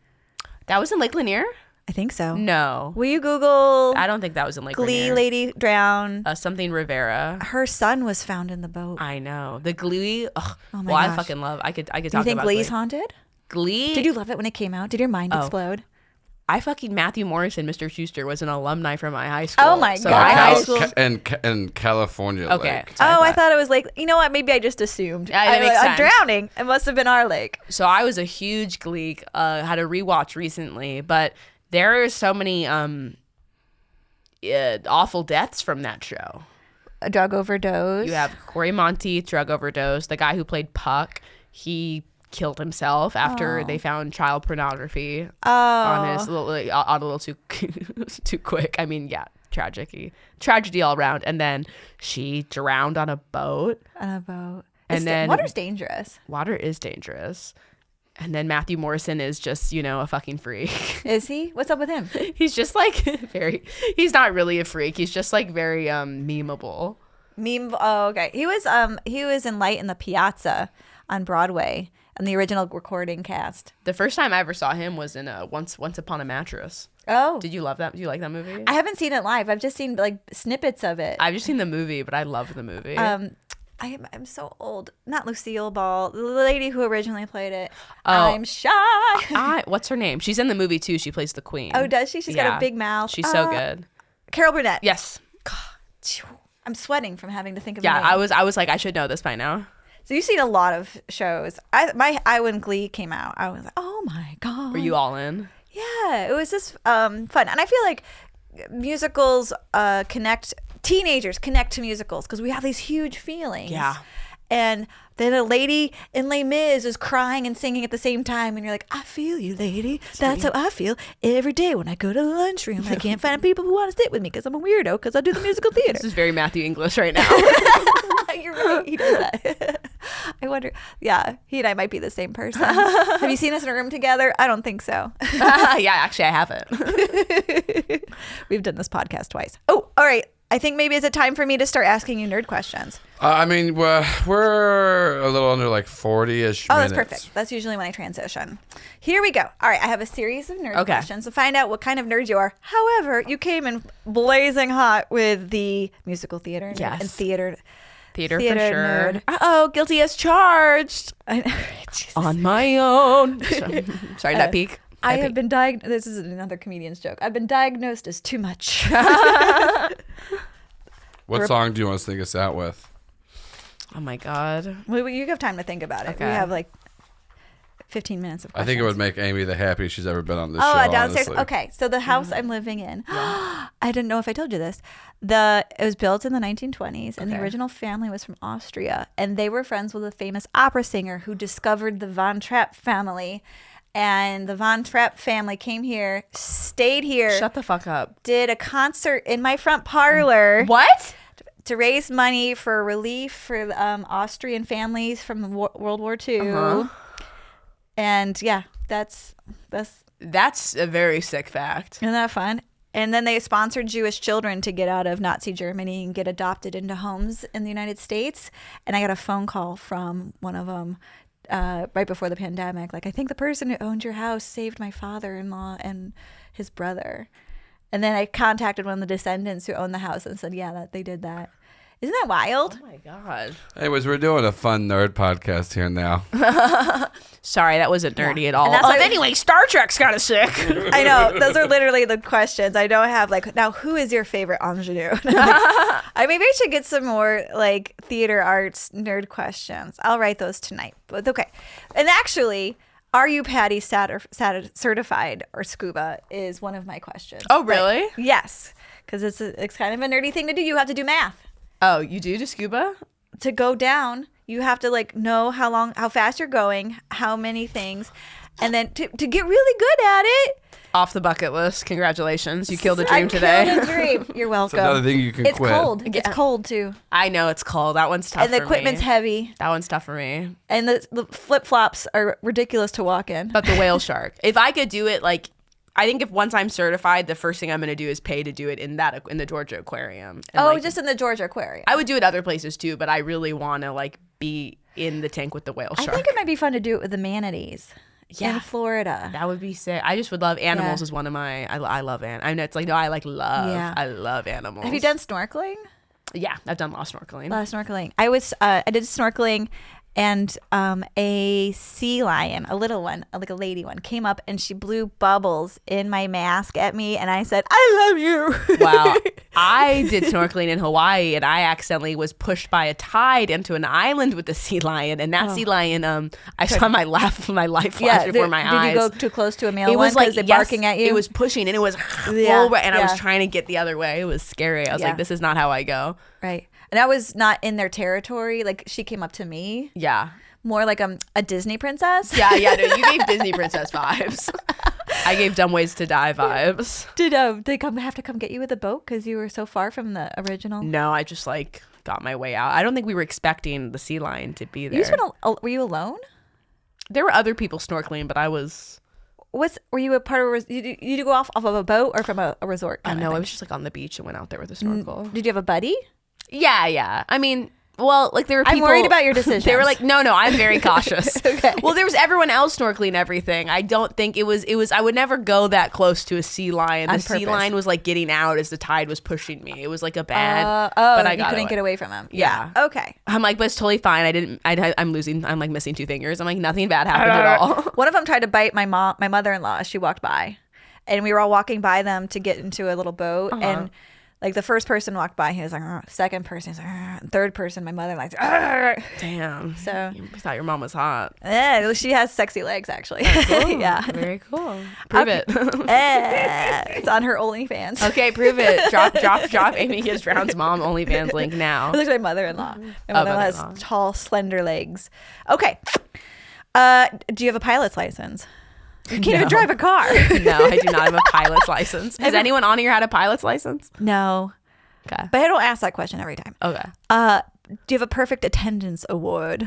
That was in Lake Lanier? I think so. No. Will you Google? I don't think that was in Lake Glee Lanier. lady drowned. Something Rivera. Her son was found in the boat. I know. The Glee. Ugh. Oh my I gosh. fucking love. I could talk about. Do you think Glee's Glee. haunted? Glee. Did you love it when it came out? Did your mind explode? Matthew Morrison, Mr. Schuster, was an alumni from my high school. Oh my so God. my high school. in California. Okay. Lake. I thought it was like, you know what? Maybe I just assumed. Yeah, that makes sense. Drowning. It must have been our lake. So I was a huge Glee. Had a rewatch recently, but there are so many awful deaths from that show. A drug overdose. You have Corey Monteith, drug overdose. The guy who played Puck, he killed himself after they found child pornography on his a little too too quick. I mean, yeah, tragedy all around. And then she drowned on a boat. And then water's dangerous. Water is dangerous. And then Matthew Morrison is just, a fucking freak. Is he? What's up with him? He's just like he's not really a freak. He's just like very memeable. Oh, okay. He was in Light in the Piazza on Broadway in the original recording cast. The first time I ever saw him was in Once Upon a Mattress. Oh. Did you love that? Do you like that movie? I haven't seen it live. I've just seen like snippets of it. I've just seen the movie, but I love the movie. I'm so old. Not Lucille Ball, the lady who originally played it. Oh. I'm shy. What's her name? She's in the movie too. She plays the queen. Oh, does she? She's got a big mouth. She's so good. Carol Burnett. Yes. God, I'm sweating from having to think of. Yeah, I was like, I should know this by now. So you've seen a lot of shows. When Glee came out, I was like, oh my god. Were you all in? Yeah, it was just fun, and I feel like musicals teenagers connect to musicals because we have these huge feelings. Yeah. And then a lady in Les Mis is crying and singing at the same time, and you're like, I feel you, lady. That's how I feel every day when I go to the lunchroom. I can't find people who want to sit with me because I'm a weirdo because I do the musical theater. This is very Matthew English right now. You're right. He does that. I wonder. Yeah, he and I might be the same person. Have you seen us in a room together? I don't think so. Yeah, actually, I haven't. We've done this podcast twice. Oh, all right. I think maybe is it time for me to start asking you nerd questions? I mean, we're a little under like 40-ish minutes. Oh, that's perfect. That's usually when I transition. Here we go. All right, I have a series of nerd questions to find out what kind of nerd you are. However, you came in blazing hot with the musical theater nerd and theater for sure. Nerd. Uh-oh, guilty as charged. On my own. Sorry, that peak. I have been diagnosed. This is another comedian's joke. I've been diagnosed as too much. What song do you want to sing us out with? Oh my God. You have time to think about it. Okay. We have like 15 minutes of I questions. think it would make Amy the happiest she's ever been on this show. Downstairs. Honestly. Okay, so the house I'm living in. I didn't know if I told you this. It was built in the 1920s, and the original family was from Austria, and they were friends with a famous opera singer who discovered the Von Trapp family. And the Von Trapp family came here, stayed here. Shut the fuck up. Did a concert in my front parlor. What? To raise money for relief for Austrian families from World War II. And yeah, that's a very sick fact. isn't that fun? And then they sponsored Jewish children to get out of Nazi Germany and get adopted into homes in the United States. And I got a phone call from one of them right before the pandemic. Like, I think the person who owned your house saved my father-in-law and his brother. And then I contacted one of the descendants who owned the house and said, yeah, that they did that. Isn't that wild? Oh my God. Anyways, we're doing a fun nerd podcast here now. Sorry, that wasn't nerdy at all. And that's why- anyway, Star Trek's kind of sick. I know. Those are literally the questions. I don't have like, now who is your favorite ingenue? I maybe I should get some more like theater arts nerd questions. I'll write those tonight. But okay. And actually, are you Patty certified or scuba is one of my questions. Oh, really? But yes. Because it's kind of a nerdy thing to do. You have to do math. Oh, you do scuba? To go down, you have to like know how fast you're going, how many things, and then to get really good at it. Off the bucket list. Congratulations. You killed a dream today. Killed a dream. You're welcome. It's another thing you can It's quit. cold. It's cold too. I know it's cold. That one's tough And the for equipment's me. heavy. That one's tough for me. And the flip-flops are ridiculous to walk in. But the whale shark. If I could do it, like, I think if once I'm certified, the first thing I'm going to do is pay to do it in the Georgia Aquarium. And just in the Georgia Aquarium. I would do it other places too, but I really want to like be in the tank with the whale shark. I think it might be fun to do it with the manatees. Yeah. In Florida. That would be sick. I just would love animals. Yeah. Is one of my I love I know it's like no, I like love. Yeah. I love animals. Have you done snorkeling? Yeah, I've done a lot of snorkeling. I did snorkeling, and a sea lion, a little one, like a lady one, came up and she blew bubbles in my mask at me, and I said, "I love you." Wow. I did snorkeling in Hawaii, and I accidentally was pushed by a tide into an island with the sea lion, and that sea lion, I saw my life flash before my eyes. Did you go too close to a male It one was like because they're barking at you? It was pushing, and it was Yeah, and I was yeah. trying to get the other way. It was scary. I was Yeah. like, this is not how I go. right. And I was not in their territory. Like, she came up to me. Yeah. More like a Disney princess. Yeah, no, you gave Disney princess vibes. I gave Dumb Ways to Die vibes. Did they have to come get you with a boat because you were so far from the original? No, I just like got my way out. I don't think we were expecting the sea lion to be there. Were you alone? There were other people snorkeling, but I was. Were you a part of you go off of a boat or from a resort? I kind of know. I thing? was just like on the beach and went out there with a snorkel. Did you have a buddy? Yeah. I mean, well, like there were people. I'm worried about your decisions. They were like, no, I'm very cautious. Okay. Well, there was everyone else snorkeling everything. I don't think it was. I would never go that close to a sea lion. The sea lion was like getting out as the tide was pushing me. It was like a bad. But I you couldn't get away from him. Yeah. Okay. I'm like, but it's totally fine. I'm like missing two fingers. I'm like, nothing bad happened at all. One of them tried to bite my mother-in-law as she walked by, and we were all walking by them to get into a little boat, and like the first person walked by, he was like, "Argh." Second person, he's like, "Argh." Third person, my mother like, "Argh." Damn. So You thought your mom was hot. she has sexy legs actually. Cool. Yeah. Very cool. Prove it. It's on her OnlyFans. Okay, prove it. Drop Amy Gibbs Brown's mom OnlyFans link now. It looks like my mother-in-law. My mother-in-law has mother-in-law. tall, slender legs. Okay. Do you have a pilot's license? You can't even drive a car. No, I do not have a pilot's license. Has anyone on here had a pilot's license? No. Okay. But I don't ask that question every time. Okay. Do you have a perfect attendance award?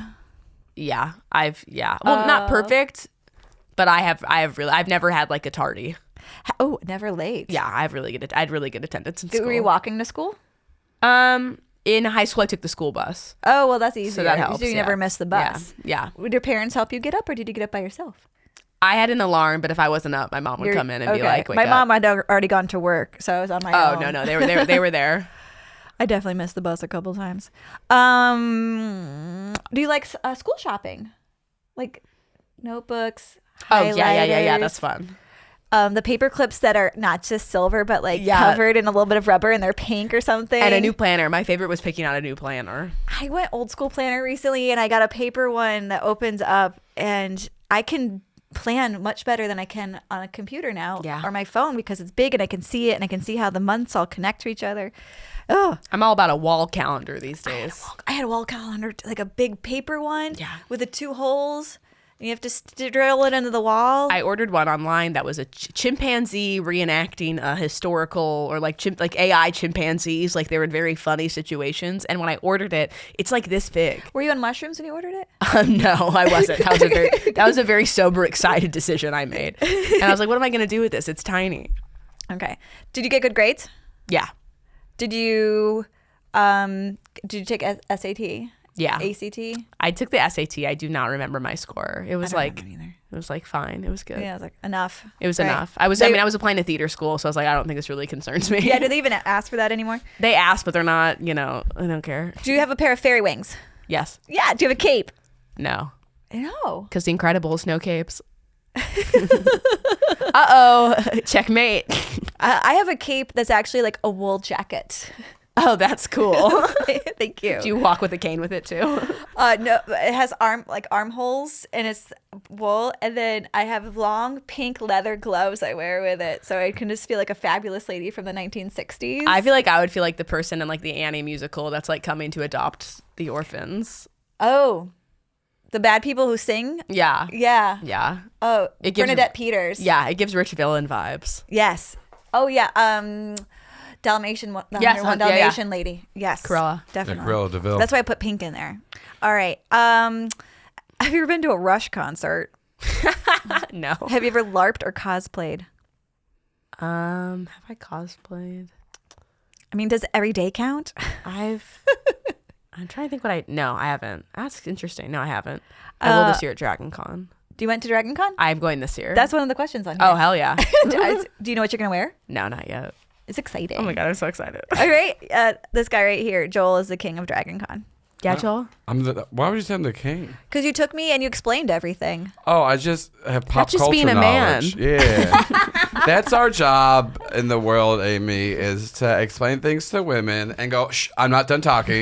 Yeah. Well, not perfect, but I've never had like a tardy. Oh, never late. Yeah, I had really good attendance in school. Were you walking to school? In high school I took the school bus. Oh, well, that's easy. So that helps. So you never missed the bus. Yeah. Would your parents help you get up, or did you get up by yourself? I had an alarm, but if I wasn't up, my mom would come in and be like, "Wake my up." mom had already gone to work, so I was on my own. Oh no, they were there. I definitely missed the bus a couple times. Do you like school shopping? Like notebooks? Oh yeah, highlighters? that's fun. the paper clips that are not just silver, but like covered in a little bit of rubber and they're pink or something. And a new planner. My favorite was picking out a new planner. I went old school planner recently and I got a paper one that opens up and I can plan much better than I can on a computer now or my phone because it's big and I can see it and I can see how the months all connect to each other. Oh, I'm all about a wall calendar these days. I had a wall calendar, like a big paper one with the 2 holes. And you have to drill it into the wall. I ordered one online that was a chimpanzee reenacting a historical or like AI chimpanzees. Like they were in very funny situations. And when I ordered it, it's like this big. Were you on mushrooms when you ordered it? No, I wasn't. That was a very sober, excited decision I made. And I was like, what am I going to do with this? It's tiny. Okay. Did you get good grades? Yeah. Did you take SAT? Yeah. ACT? I took the SAT. I do not remember my score. It was like fine. It was good. Yeah, it was like enough. It was enough. I was applying to theater school, so I was like, I don't think this really concerns me. Yeah, do they even ask for that anymore? They ask, but they're not, I don't care. Do you have a pair of fairy wings? Yes. Yeah, do you have a cape? No. No. Because The Incredibles, no capes. Uh-oh. Checkmate. I have a cape that's actually like a wool jacket. Oh, that's cool. Thank you. Do you walk with a cane with it too? No, it has armholes and it's wool, and then I have long pink leather gloves I wear with it, so I can just feel like a fabulous lady from the 1960s. I feel like I would feel like the person in like the Annie musical that's like coming to adopt the orphans. Oh, the bad people who sing? Yeah. Yeah. Yeah. Oh, Bernadette Peters. Yeah, it gives rich villain vibes. Yes. Oh yeah. Dalmatian, the 101 Dalmatian lady. Yes. Cruella. Definitely. Yeah, Cruella de Vil. That's why I put pink in there. All right. Have you ever been to a Rush concert? No. Have you ever LARPed or cosplayed? Have I cosplayed? I mean, does every day count? I'm trying to think no, I haven't. That's interesting. No, I haven't. I will this year at Dragon Con. Do you went to Dragon Con? I'm going this year. That's one of the questions on here. Oh, hell yeah. Do you know what you're going to wear? No, not yet. It's exciting. Oh my God, I'm so excited. All right. This guy right here, Joel, is the king of Dragon Con. Yeah, Joel? Why would you say I'm the king? Because you took me and you explained everything. Oh, I just have pop just culture being a man. knowledge. Yeah. That's our job in the world, Amy, is to explain things to women and go, shh, I'm not done talking.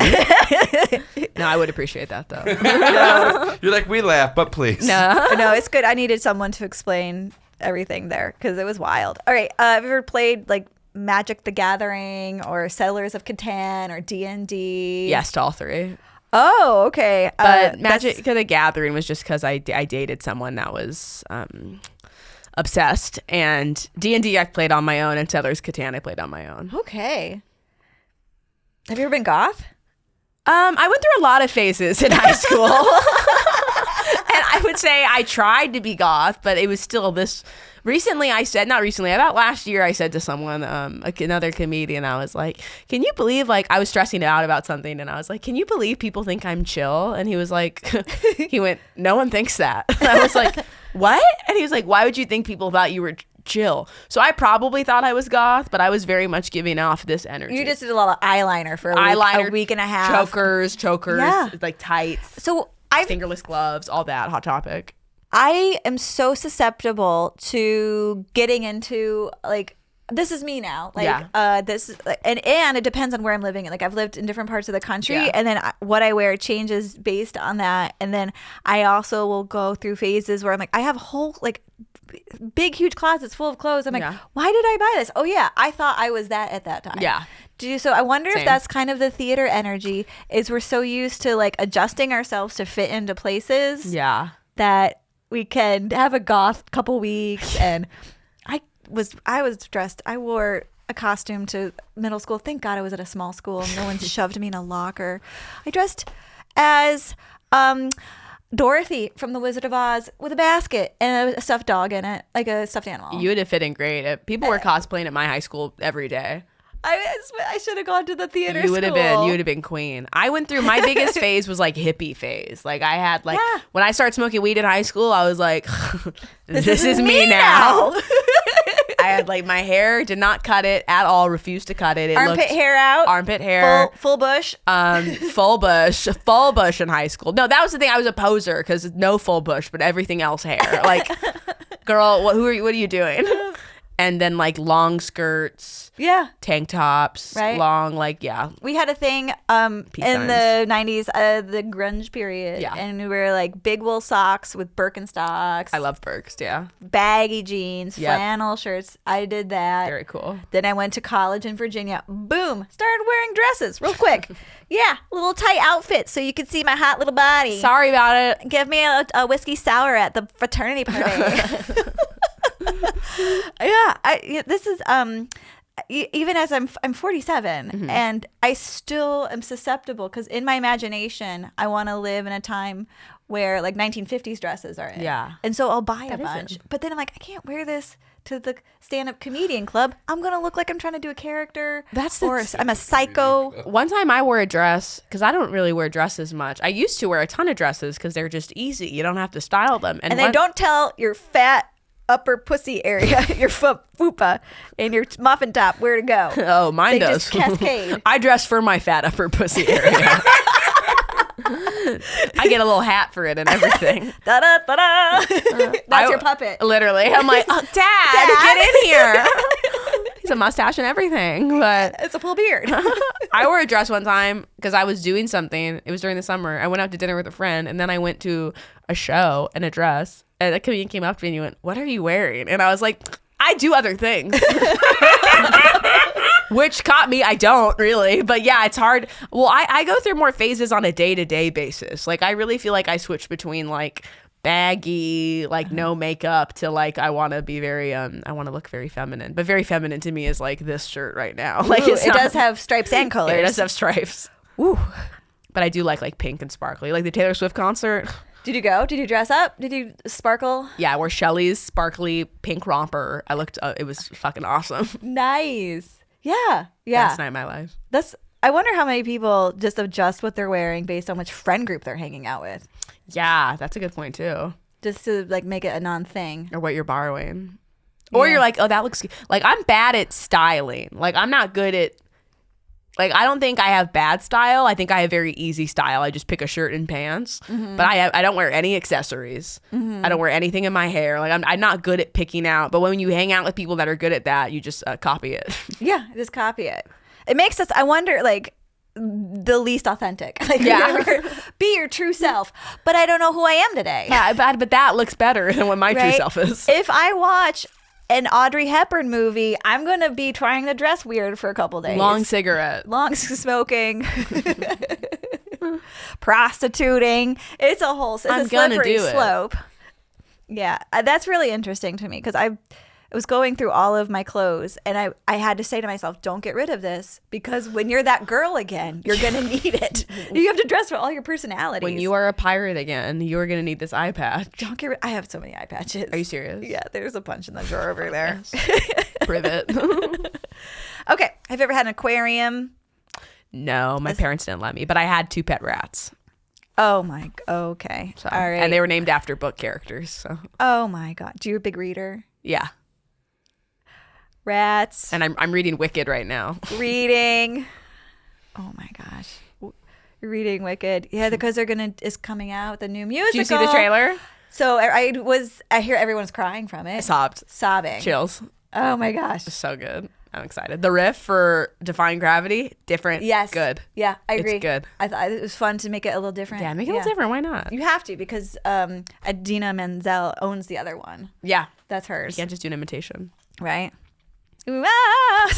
No, I would appreciate that though. No. You're like, we laugh, but please. No. No, it's good. I needed someone to explain everything there because it was wild. All right. Have you ever played like Magic the Gathering or Settlers of Catan or D&D? Yes, to all three. Oh, okay. But Magic the Gathering was just because I dated someone that was obsessed, and D&D I played on my own, and Settlers of Catan I played on my own. Okay. Have you ever been goth? I went through a lot of phases in high school. And I would say I tried to be goth, but it was still this. About last year, I said to someone, another comedian, I was like, can you believe, like, I was stressing out about something, and I was like, can you believe people think I'm chill? And he was like, he went, no one thinks that. And I was like, what? And he was like, why would you think people thought you were chill? So I probably thought I was goth, but I was very much giving off this energy. You just did a lot of eyeliner for a week and a half. Chokers, Yeah. like tights, So fingerless gloves, all that. Hot Topic. I am so susceptible to getting into like, this is me now. Like, and it depends on where I'm living. Like, I've lived in different parts of the country, and then what I wear changes based on that. And then I also will go through phases where I'm like, I have whole like big, huge closets full of clothes. I'm like, why did I buy this? Oh yeah, I thought I was that at that time. Yeah. So I wonder if that's kind of the theater energy. Is we're so used to like adjusting ourselves to fit into places. Yeah. That we can have a goth couple weeks, and I was dressed. I wore a costume to middle school. Thank God I was at a small school. No one shoved me in a locker. I dressed as Dorothy from The Wizard of Oz with a basket and a stuffed dog in it, like a stuffed animal. You would have fit in great. People were cosplaying at my high school every day. I should have gone to the theater You would school. have been queen. I went through my biggest phase was like hippie phase. Like I had like when I started smoking weed in high school, I was like, this is me now. I had like my hair, did not cut it at all, refused to cut it. Armpit hair out. Armpit hair. Full bush. Full bush in high school. No, that was the thing. I was a poser because no full bush, but everything else hair. Like, girl, what are you doing? and then like long skirts, Yeah. tank tops, Right. long like We had a thing in signs. the 90s, the grunge period. Yeah. And we were like big wool socks with Birkenstocks. I love Birks. Yeah, baggy jeans, Yep. flannel shirts. I did that. very cool. Then I went to college in Virginia. Boom. Started wearing dresses real quick. Yeah. Little tight outfits so you could see my hot little body. Sorry about it. Give me a whiskey sour at the fraternity party. This is even as I'm 47 and I still am susceptible because in my imagination I want to live in a time where like 1950s dresses are in. Yeah. And so I'll buy a is bunch. it. But then I'm like, I can't wear this to the stand-up comedian club. I'm gonna look like I'm trying to do a character. I'm a psycho. One time I wore a dress because I don't really wear dresses much. I used to wear a ton of dresses because they're just easy. You don't have to style them. And they don't tell your fat upper pussy area, your fupa, and your muffin top where to go. Oh, mine They does. just cascade. I dress for my fat upper pussy area. I get a little hat for it and everything. Da da da da. That's your puppet. Literally. I'm like, oh, Dad, get in here. He's a mustache and everything. But It's a full beard. I wore a dress one time because I was doing something. It was during the summer. I went out to dinner with a friend and then I went to a show in a dress. And a comedian came up to me and he went, "What are you wearing?" And I was like, "I do other things." Which caught me. I don't really. But yeah, it's hard. Well, I go through more phases on a day-to-day basis. Like I really feel like I switch between like baggy, like no makeup to like I want to be very I want to look very feminine. But very feminine to me is like this shirt right now. Like Ooh, it does have stripes and colors. It does have stripes. Ooh. But I do like pink and sparkly. Like the Taylor Swift concert. Did you go? Did you dress up? Did you sparkle? Yeah, I wore Shelly's sparkly pink romper. I looked it was fucking awesome. Nice. Yeah. Yeah. Best night of my life. I wonder how many people just adjust what they're wearing based on which friend group they're hanging out with. Yeah, that's a good point too. Just to like make it a non-thing. Or what you're borrowing. Or Yeah. you're like, oh, that looks good. Like I'm bad at styling. Like I'm not good at like I don't think I have bad style. I think I have very easy style. I just pick a shirt and pants. But I don't wear any accessories. I don't wear anything in my hair. Like I'm not good at picking out. But when you hang out with people that are good at that, you just copy it. Yeah, just copy it. It makes us, I wonder, like, the least authentic. Like, Yeah. be your true self. But I don't know who I am today. Yeah, but that looks better than what my true Right? self is. If I watch an Audrey Hepburn movie, I'm going to be trying to dress weird for a couple days. Long cigarette. Long smoking. Prostituting. It's a whole, it's I'm a gonna slippery do it. slope. Yeah, that's really interesting to me because I was going through all of my clothes and I had to say to myself, don't get rid of this because when you're that girl again, you're going to need it. You have to dress for all your personalities. When you are a pirate again, you're going to need this eye patch. Don't get rid. I have so many eye patches. Are you serious? Yeah, there's a bunch in the drawer over there. Privet. Okay, have you ever had an aquarium? No, my parents didn't let me, but I had 2 pet rats. Oh my, okay. So, All right. And they were named after book characters. So Oh my God. Do you a big reader? yeah. Rats. And I'm reading Wicked right now. Reading. Oh my gosh. You're reading Wicked. Yeah, because is coming out the new musical. Did you see the trailer? So I hear everyone's crying from it. Sobbing. Chills. Oh my gosh. So good. I'm excited. The riff for Defying Gravity, different. Yes. Good. Yeah, I agree. It's good. I thought it was fun to make it a little different. Yeah, make it a little different. Why not? You have to because Adina Menzel owns the other one. Yeah. That's You hers. can't just do an imitation. Right? Ooh, ah.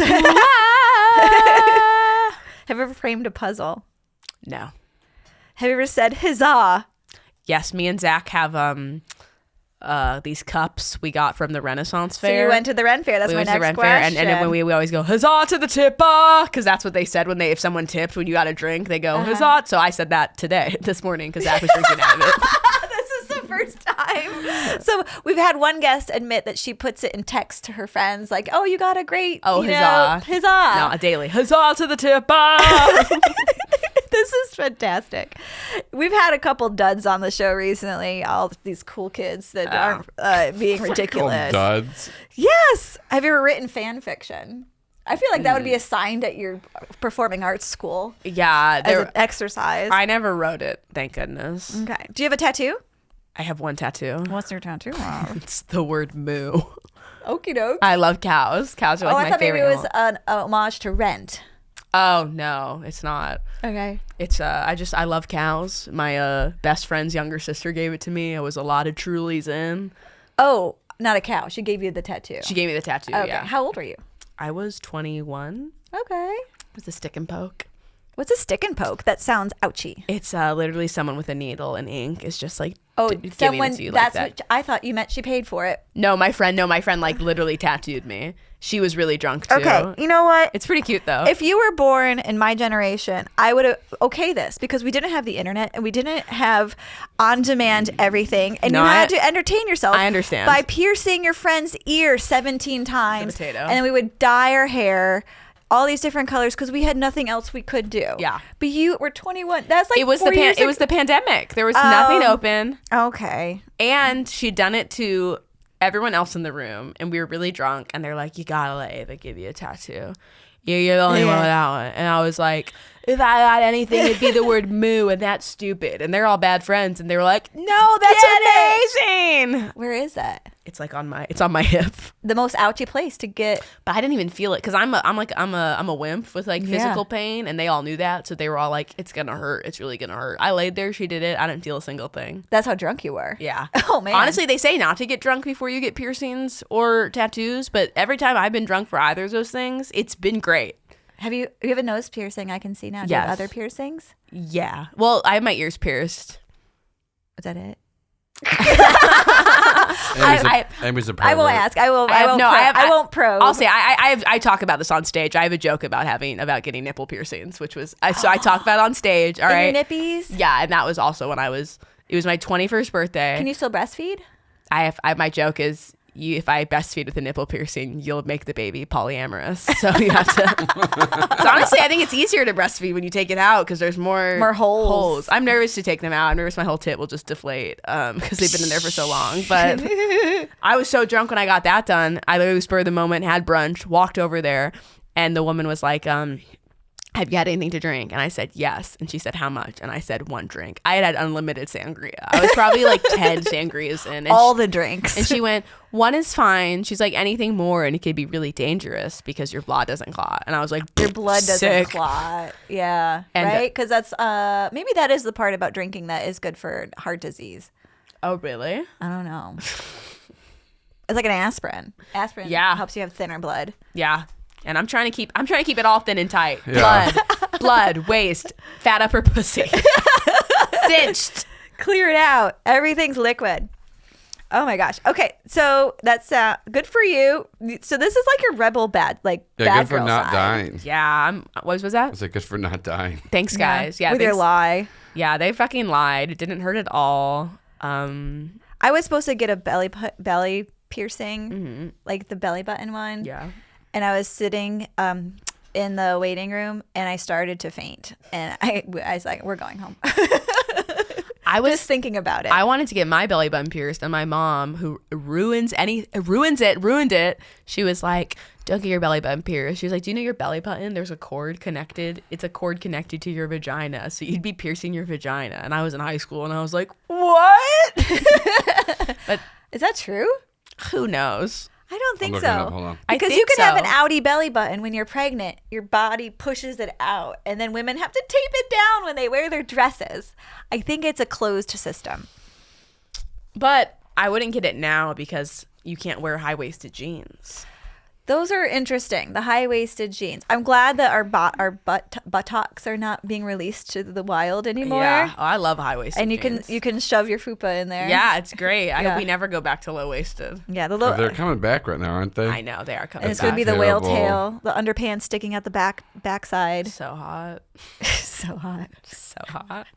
Have you ever framed a puzzle? No. Have you ever said huzzah? Yes, me and Zach have these cups we got from the Renaissance So Fair. you went to the Ren Fair. That's We my went to the next Ren Fair, question. and then when we always go huzzah to the tipper, because that's what they said when if someone tipped when you got a drink, they go huzzah. So I said that this morning because Zach was drinking out of it. This is the first time. So we've had one guest admit that she puts it in text to her friends, like, "Oh, you got a great Huzzah. huzzah!" No, a daily huzzah to the tipper. This is fantastic. We've had a couple duds on the show recently. All these cool kids that aren't being ridiculous. Duds. Yes. Have you ever written fan fiction? I feel like that would be assigned at your performing arts school Yeah, as an exercise. I never wrote it, thank goodness. Okay. Do you have a tattoo? I have one tattoo. What's your tattoo? It's the word moo. Okie doke. I love cows. Cows are like I my thought favorite maybe it was animal. an homage to Rent. Oh no, it's not. Okay. It's I love cows. My best friend's younger sister gave it to me. I was a lot of Trulies in. Oh, not a cow. She gave you the tattoo. She gave me the tattoo. Okay. Yeah. How old were you? I was 21. Okay. It was a stick and poke. What's a stick and poke? That sounds ouchy. It's literally someone with a needle and ink. It's just like giving someone. it to you That's like that. what I thought you meant. She paid for it. No, my friend like literally tattooed me. She was really drunk too. Okay. You know what? It's pretty cute though. If you were born in my generation, I would have this because we didn't have the internet and we didn't have on-demand everything, and No, you had to entertain yourself. I understand. By piercing your friend's ear 17 times, potato. and then we would dye our hair all these different colors because we had nothing else we could do. Yeah. But you were 21. That's like it was 4 years it was the pandemic. There was nothing open. Okay. And she'd done it to everyone else in the room, and we were really drunk, and they're like, you gotta let Ava give you a tattoo. You're the only one with that one. And I was like, if I got anything, it'd be the word moo, and that's stupid. And they're all bad friends, and they were like, no, that's amazing. Where is that? It's like on my hip. The most ouchy place to get. But I didn't even feel it because I'm a wimp with like physical pain, and they all knew that, so they were all like, it's gonna hurt. It's really gonna hurt. I laid there, she did it. I didn't feel a single thing. That's how drunk you were. Yeah. Oh man. Honestly, they say not to get drunk before you get piercings or tattoos, but every time I've been drunk for either of those things, it's been great. You have a nose piercing I can see now? Do you have Yes. other piercings? Yeah. Well, I have my ears pierced. Is that it? Amy's a I won't pervert. ask. I won't probe. I'll say I talk about this on stage. I have a joke about getting nipple piercings, which was so I talk about it on stage. All right. In your nippies? Yeah, and that was also when it was my 21st birthday. Can you still breastfeed? My joke is if I breastfeed with a nipple piercing, you'll make the baby polyamorous. So you have to. So honestly, I think it's easier to breastfeed when you take it out because there's more holes. I'm nervous to take them out. I'm nervous my whole tit will just deflate because they've been in there for so long. But I was so drunk when I got that done. I literally spurred of the moment, had brunch, walked over there, and the woman was like, have you had anything to drink? And I said, yes. And she said, how much? And I said, 1 drink. I had unlimited sangria. I was probably like 10 sangrias in. And the drinks. And she went, 1 is fine. She's like, anything more, and it could be really dangerous because your blood doesn't clot. And I was like, your blood doesn't sick. clot. Yeah. And, right? Because that's, maybe that is the part about drinking that is good for heart disease. Oh, really? I don't know. It's like an aspirin. Aspirin helps you have thinner blood. Yeah. And I'm trying to keep it all thin and tight. Yeah. Blood, waist, fat upper pussy. Cinched. Clear it out. Everything's liquid. Oh my gosh. Okay, so that's good for you. So this is like your rebel bad Yeah, bad good for girl not side. dying. Yeah. What was that? It's like good for not dying. Thanks, guys. Yeah. with your thanks. lie. Yeah, they fucking lied. It didn't hurt at all. I was supposed to get a belly piercing, like the belly button one. Yeah. And I was sitting in the waiting room, and I started to faint. And I was like, "We're going home." I was just thinking about it. I wanted to get my belly button pierced, and my mom, who ruined it. She was like, "Don't get your belly button pierced." She was like, "Do you know your belly button? There's a cord connected. It's a cord connected to your vagina, so you'd be piercing your vagina." And I was in high school, and I was like, "What?" But is that true? who knows? I don't think I'm so. looking it up. Hold on. Because think you can have an so. outie belly button when you're pregnant. Your body pushes it out, and then women have to tape it down when they wear their dresses. I think it's a closed system. But I wouldn't get it now because you can't wear high-waisted jeans. Those are interesting. The high-waisted jeans. I'm glad that our buttocks are not being released to the wild anymore. Yeah, I love high-waisted And jeans. you can shove your fupa in there. Yeah, it's great. I Yeah. hope we never go back to low-waisted. Yeah, the They're little. coming back right now, aren't they? I know they are coming And it's back. gonna be the whale Terrible. tail, the underpants sticking out the backside. So hot. So hot. So hot.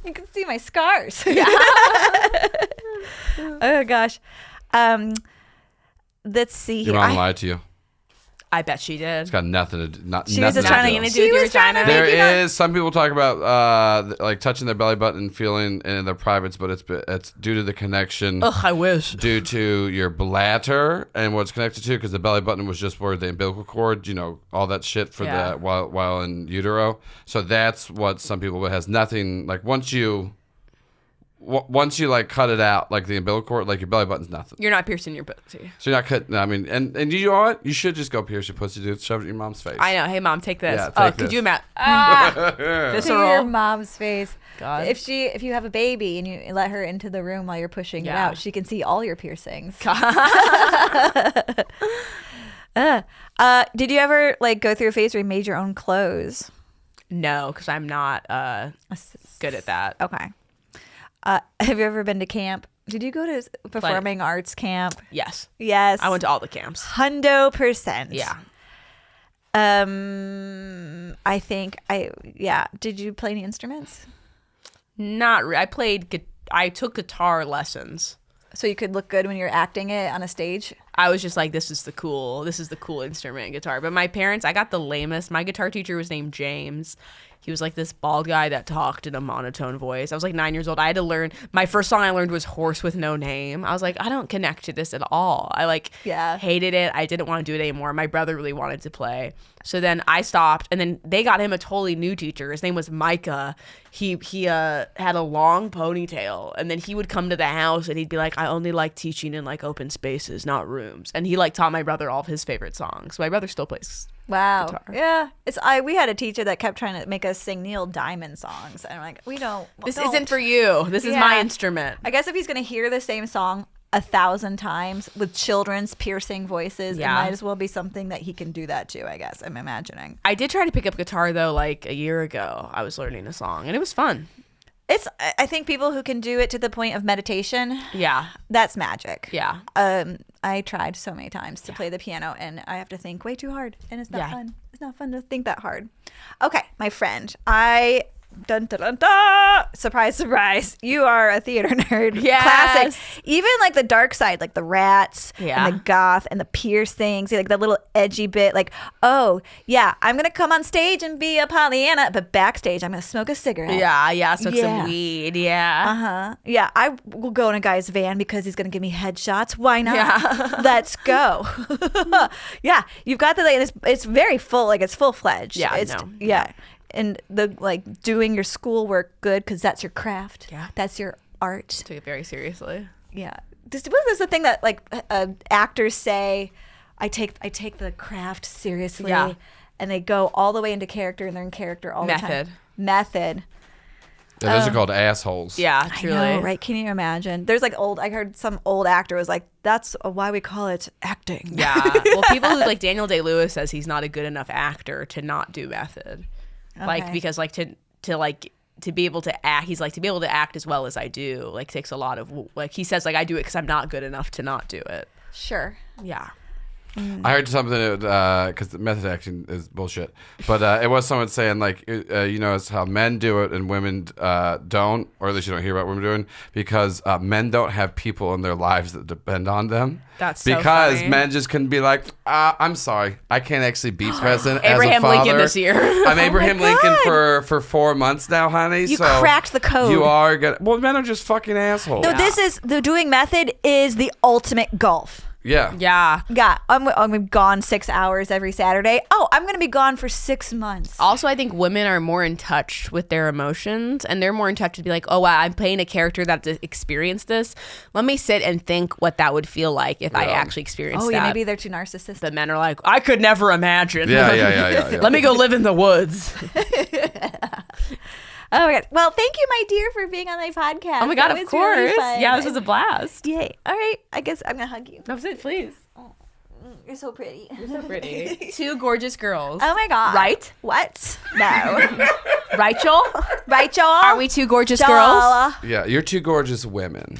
You can see my scars. Oh gosh. Let's see Your here. mom lied to you. I bet she did. It's got nothing to do. She was nothing just trying do. to. do with your vagina? make you not- There is some people talk about like touching their belly button and feeling in their privates, but it's due to the connection. Ugh, I wish. Due to your bladder and what it's connected to, because the belly button was just where the umbilical cord, all that shit for Yeah. the while in utero. So that's what some people, but it has nothing. Like once you once you like cut it out, like the umbilical cord, like your belly button's nothing. You're not piercing your pussy. So you're not cutting. I mean, and you know what? You should just go pierce your pussy, dude. Shove it in your mom's face. I know. Hey, mom, take this. Yeah, take could this. you imagine? To Visceral. your mom's face. God. If you have a baby and you let her into the room while you're pushing it out, she can see all your piercings. Did you ever like go through a phase where you made your own clothes? No, because I'm not good at that. Okay. Have you ever been to camp? Did you go to performing arts camp? Yes. Yes. I went to all the camps. 100%. Yeah. I think Did you play any instruments? I took guitar lessons. So you could look good when you're acting it on a stage? I was just like, this is the cool instrument, guitar. But my parents, I got the lamest. My guitar teacher was named James. He was like this bald guy that talked in a monotone voice. I was like 9 years old. I had to learn. My first song I learned was Horse with No Name. I was like, I don't connect to this at all. I hated it. I didn't want to do it anymore. My brother really wanted to play. So then I stopped, and then they got him a totally new teacher. His name was Micah. He had a long ponytail, and then he would come to the house and he'd be like, I only like teaching in like open spaces, not rooms. And he like taught my brother all of his favorite songs. My brother still plays. Wow. Guitar. Yeah. We had a teacher that kept trying to make us sing Neil Diamond songs. And I'm like, This isn't for you. This is my instrument. I guess if he's going to hear the same song 1,000 times with children's piercing voices, it might as well be something that he can do that to, I guess. I'm imagining. I did try to pick up guitar though, like a year ago. I was learning a song and it was fun. I think people who can do it to the point of meditation. Yeah. That's magic. Yeah. I tried so many times to play the piano and I have to think way too hard and it's not fun. It's not fun to think that hard. Okay, my friend, dun, dun, dun, dun. Surprise, surprise. You are a theater nerd. Yes. Classic. Even like the dark side, like the rats and the goth and the piercings, like that little edgy bit. Like, oh, yeah, I'm going to come on stage and be a Pollyanna, but backstage, I'm going to smoke a cigarette. Yeah. Smoke some weed. Yeah. Uh-huh. Yeah, I will go in a guy's van because he's going to give me headshots. Why not? Yeah. Let's go. Yeah, you've got it's very full, like it's full-fledged. Yeah, Yeah. And the like doing your schoolwork good because that's your craft. Yeah, that's your art. Take it very seriously. Yeah, this is the thing that like actors say. I take the craft seriously. Yeah, and they go all the way into character and they're in character all the time. Method. Yeah, those are called assholes. Yeah, truly. I know, right? Can you imagine? There's like I heard some old actor was like, that's why we call it acting. Yeah. Well, people who like Daniel Day-Lewis says he's not a good enough actor to not do method. Like, because like to be able to act, he's like, to be able to act as well as I do, like takes a lot of, like he says, like I do it because I'm not good enough to not do it. Sure. Yeah. I heard something because method acting is bullshit, but it was someone saying like it's how men do it and women don't, or at least you don't hear about women doing, because men don't have people in their lives that depend on them. That's so because funny. Men just can be like, I'm sorry, I can't actually be present as a Abraham father. Lincoln this year. I'm Abraham Lincoln for 4 months now, honey. You so cracked the code. You are good. Well, men are just fucking assholes. No, this is the doing method is the ultimate golf. Yeah. Yeah. Yeah, I'm gone 6 hours every Saturday. Oh, I'm going to be gone for 6 months. Also, I think women are more in touch with their emotions, and they're more in touch to be like, oh, wow, I'm playing a character that experienced this. Let me sit and think what that would feel like if I actually experienced that. Oh, yeah, maybe they're too narcissistic. The men are like, I could never imagine. Yeah. Let me go live in the woods. Oh my God. Well, thank you, my dear, for being on my podcast. Oh my God, of course. Really fun. Yeah, this was a blast. Yay. All right. I guess I'm going to hug you. No, sit, please. You're so pretty. You're so pretty. Two gorgeous girls. Oh my God. Right? What? No. Rachel? Rachel? Are we two gorgeous Joel? girls? Yeah, you're two gorgeous women.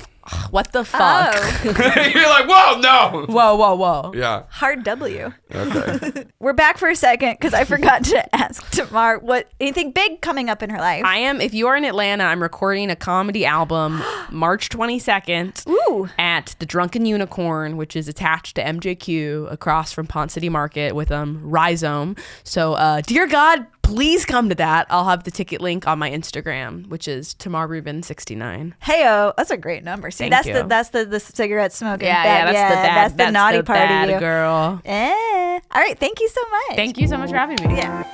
What the fuck? Oh. You're like, whoa, no. Whoa. Yeah. Hard W. Okay. We're back for a second because I forgot to ask Tamar anything big coming up in her life. I am. If you are in Atlanta, I'm recording a comedy album March 22nd at the Drunken Unicorn, which is attached to MJQ across from Pont City Market with Rhizome. So, dear God, please come to that. I'll have the ticket link on my Instagram, which is Tamar Rubin 69. Heyo, that's a great number. See, Thank you. that's the cigarette smoking. That's the naughty the part bad of you, girl. All right, thank you so much. Thank you so much for having me. Yeah.